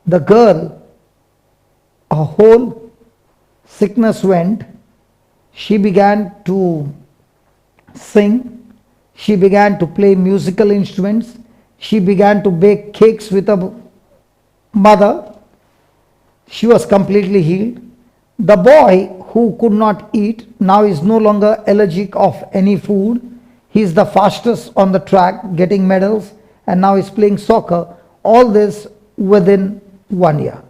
S1: the girl, her whole sickness went. She began to sing. She began to play musical instruments. She began to bake cakes with her mother. She was completely healed. The boy who could not eat now is no longer allergic of any food. He is the fastest on the track, getting medals, and now is playing soccer. All this within 1 year.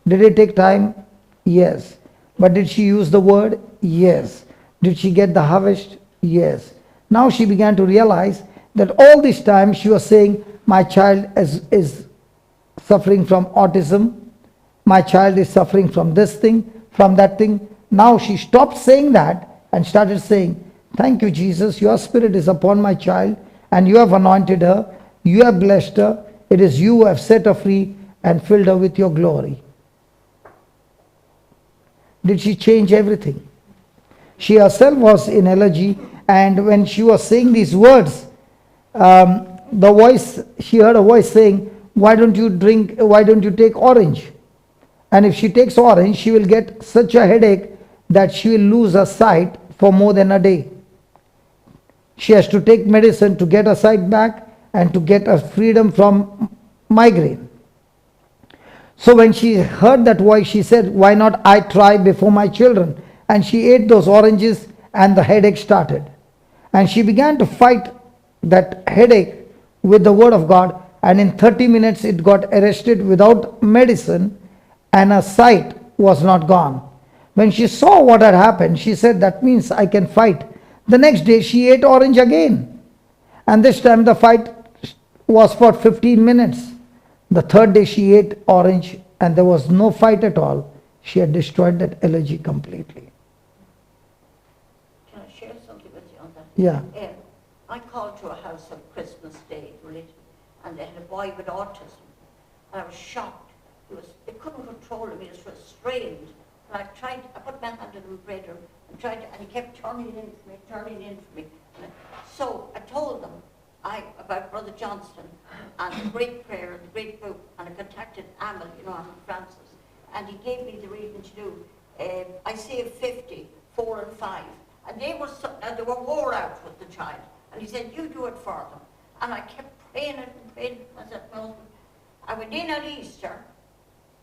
S1: Did it take time? Yes. But did she use the word? Yes. Did she get the harvest? Yes. Now she began to realize that all this time she was saying, my child is suffering from autism. My child is suffering from this thing, from that thing. Now she stopped saying that and started saying, thank you, Jesus. Your Spirit is upon my child and you have anointed her. You have blessed her. It is you who have set her free and filled her with your glory. Did she change everything? She herself was in allergy, and when she was saying these words, she heard a voice saying, why don't you take orange? And if she takes orange, she will get such a headache that she will lose her sight for more than a day. She has to take medicine to get her sight back and to get her freedom from migraine. So when she heard that voice, she said, why not I try before my children? And she ate those oranges and the headache started. And she began to fight that headache with the word of God. And in 30 minutes it got arrested without medicine and her sight was not gone. When she saw what had happened, she said, that means I can fight. The next day she ate orange again. And this time the fight was for 15 minutes. The third day she ate orange and there was no fight at all. She had destroyed that allergy completely.
S2: Can I share something with you on that?
S1: Yeah.
S2: I called to a house on Christmas Day, and they had a boy with autism. And I was shocked. They couldn't control him, he was restrained. And I put my hand in the breeder and he kept turning in for me. So I told them about Brother Johnston and the great prayer and the great book, and I contacted Amal, Amal Francis, and he gave me the reading to do Isaiah 50, 4 and 5. And they were wore out with the child. And he said, you do it for them. And I kept praying it and praying it. I said, well, I went in at Easter.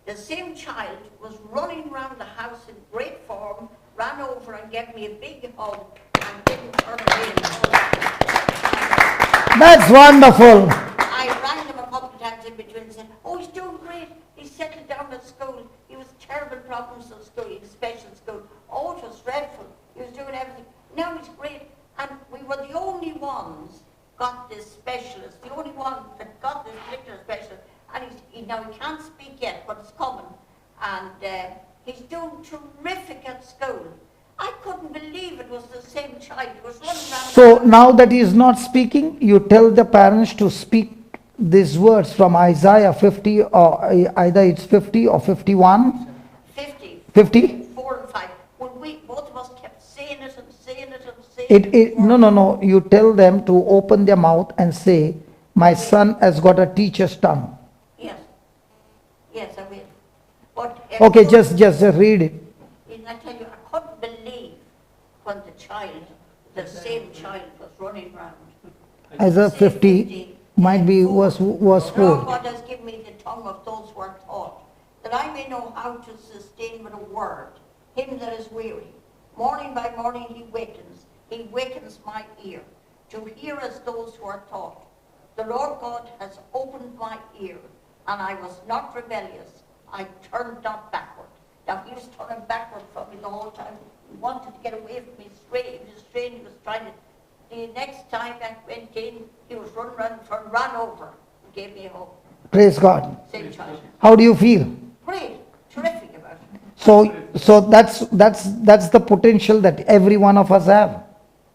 S2: The same child was running around the house in great form, ran over and gave me a big hug and didn't turn away.
S1: That's wonderful.
S2: I rang him a couple of times in between and said, oh, he's doing great. He's settled down at school. He was terrible problems at school. He was special school. Oh, it was dreadful. He was doing everything. Now he's great. And we were the only ones got this specialist, the only one that got this particular specialist. And now he can't speak yet, but it's coming. And he's doing terrific at school. I couldn't believe it was the same child. He was running around.
S1: So now that he is not speaking, you tell the parents to speak these words from Isaiah 50, or either it's 50 or 51.
S2: 50.
S1: 50?
S2: 4 and 5. Well, both of us kept saying it and saying it and saying it.
S1: No. You tell them to open their mouth and say, my son has got a teacher's tongue.
S2: Yes, I will. But
S1: Okay, just read it.
S2: I tell you, I couldn't believe when the same child was running around.
S1: Isaiah 50 might be verse
S2: Lord
S1: 4.
S2: God has given me the tongue of those who are taught, that I may know how to sustain with a word him that is weary. Morning by morning he wakens my ear, to hear as those who are taught. The Lord God has opened my ear, and I was not rebellious. I turned not backward. Now he was turning backward from me the whole time. He wanted to get away from me straight. He was trying to The next time I went in, he was run over, and gave me a hug.
S1: Praise God.
S2: Same child.
S1: How do you feel?
S2: Great, terrific about it.
S1: So that's the potential that every one of us have.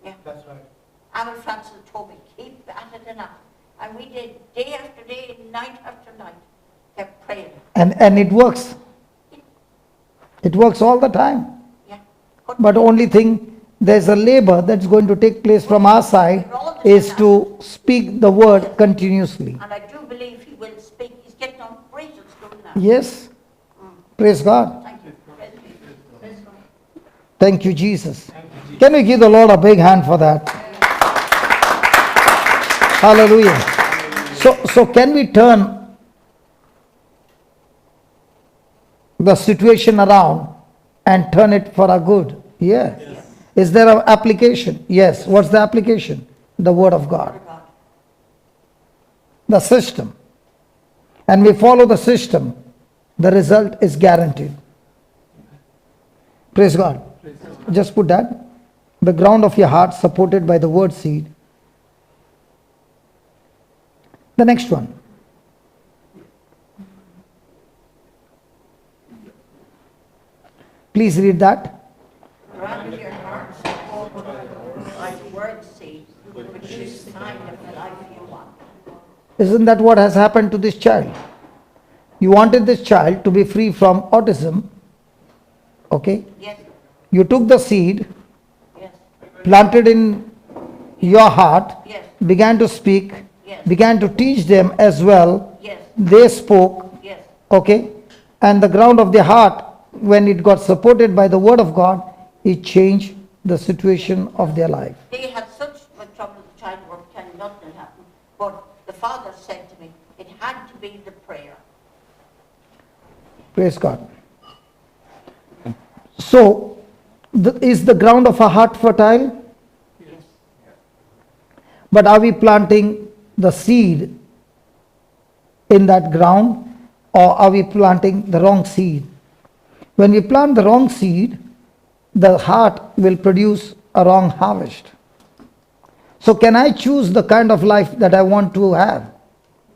S2: Yeah.
S3: That's right.
S2: Alan Francis told me, keep at it and at it. And we did day after day, night after night, kept praying.
S1: And it works. It works all the time.
S2: Yeah.
S1: But only thing, there's a labor that's going to take place from our side is to speak the word continuously.
S2: And I do believe he will speak. He's getting on great at school now.
S1: Yes. Praise God.
S2: Thank you. Praise God.
S1: Thank you, Jesus. Can we give the Lord a big hand for that? Hallelujah. So can we turn the situation around and turn it for our good? Yes. Is there an application? Yes. What's the application? The Word of God.
S2: Word of God.
S1: The system. And we follow the system, the result is guaranteed. Praise God. Just put that. The ground of your heart supported by the word seed. The next one. Please read that.
S2: Ground your hearts by the word seed, which is the kind of life you want.
S1: Isn't that what has happened to this child? You wanted this child to be free from autism. Okay?
S2: Yes,
S1: You took the seed,
S2: yes,
S1: planted in your heart,
S2: yes,
S1: began to speak,
S2: yes,
S1: began to teach them as well.
S2: yes,
S1: They spoke,
S2: yes.
S1: okay? And the ground of their heart, when it got supported by the word of God, it changed the situation of their life.
S2: They had such much trouble with child work and nothing happened. But the father said to me, it had to be the prayer.
S1: Praise God. So, is the ground of our heart fertile?
S2: Yes.
S1: But are we planting the seed in that ground, or are we planting the wrong seed? When we plant the wrong seed, the heart will produce a wrong harvest. So can I choose the kind of life that I want to have?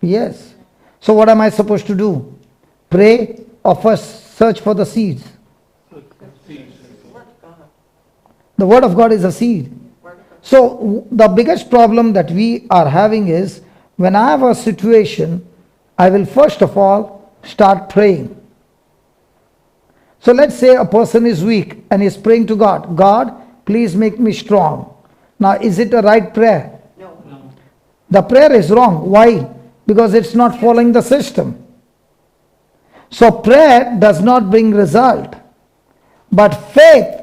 S1: Yes. So what am I supposed to do? Pray or first search for the seeds?
S2: Word of God.
S1: The word of God is a seed.
S2: Word of God.
S1: So the biggest problem that we are having is, when I have a situation, I will first of all start praying. So let's say a person is weak and is praying to God, God, please make me strong. Now, is it a right prayer?
S2: No.
S1: The prayer is wrong. Why? Because it's not following the system. So prayer does not bring result. But faith,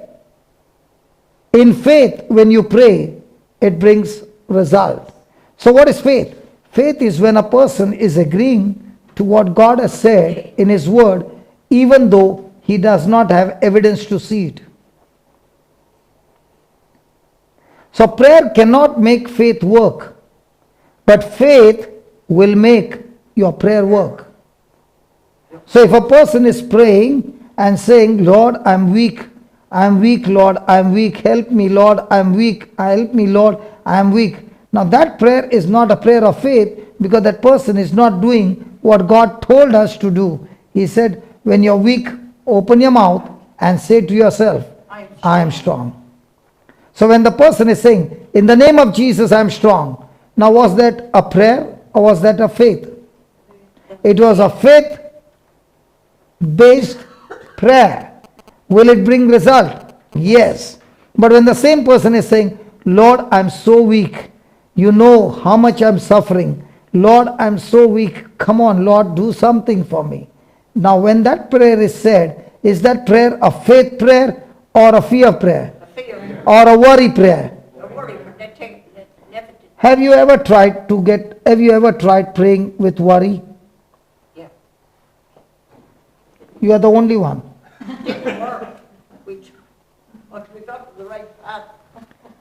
S1: in faith, when you pray, it brings result. So what is faith? Faith is when a person is agreeing to what God has said in His word, even though he does not have evidence to see it. So prayer cannot make faith work, but faith will make your prayer work. So if a person is praying and saying, Lord, I'm weak, Lord, I'm weak, help me, Lord, I'm weak, help me, Lord, I'm weak. Now that prayer is not a prayer of faith, because that person is not doing what God told us to do. He said, when you're weak, open your mouth and say to yourself, I am strong. So when the person is saying, in the name of Jesus, I am strong. Now was that a prayer or was that a faith? It was a faith-based prayer. Will it bring result? Yes. But when the same person is saying, Lord, I'm so weak. You know how much I'm suffering. Lord, I'm so weak. Come on, Lord, do something for me. Now when that prayer is said, is that prayer a faith prayer or a fear prayer?
S2: A fear,
S1: Or a worry prayer?
S2: a worry, but they never did.
S1: Have you ever tried praying with worry?
S2: Yeah.
S1: You are the only one.
S2: Didn't work. But we got to the right path.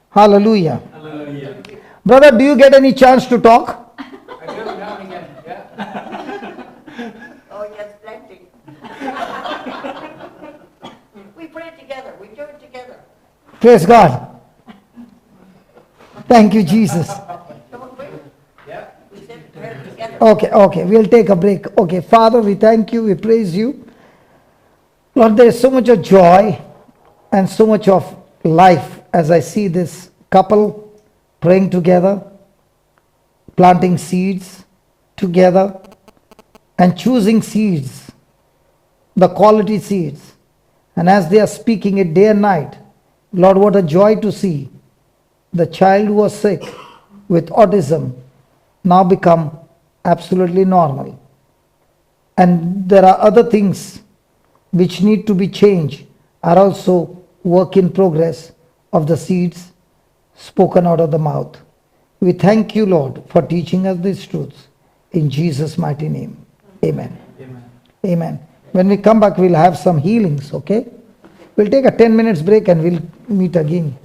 S1: Hallelujah.
S4: Hallelujah.
S1: Brother, do you get any chance to talk?
S3: I do now and again, yeah.
S2: Oh, yes, plenty. We pray together. We do it together.
S1: Praise God. Thank you, Jesus.
S2: Don't we?
S3: Yeah.
S2: We sit there together.
S1: Okay, we'll take a break. Okay, Father, we thank you, we praise you. Lord, there is so much of joy and so much of life as I see this couple praying together, planting seeds together, and choosing seeds, the quality seeds. And as they are speaking it day and night, Lord, what a joy to see the child who was sick with autism now become absolutely normal. And there are other things which need to be changed, are also work in progress of the seeds spoken out of the mouth. We thank you, Lord, for teaching us these truths. In Jesus' mighty name. Amen.
S4: Amen.
S1: Amen. When we come back, we'll have some healings, okay? We'll take a 10 minutes break and we'll meet again.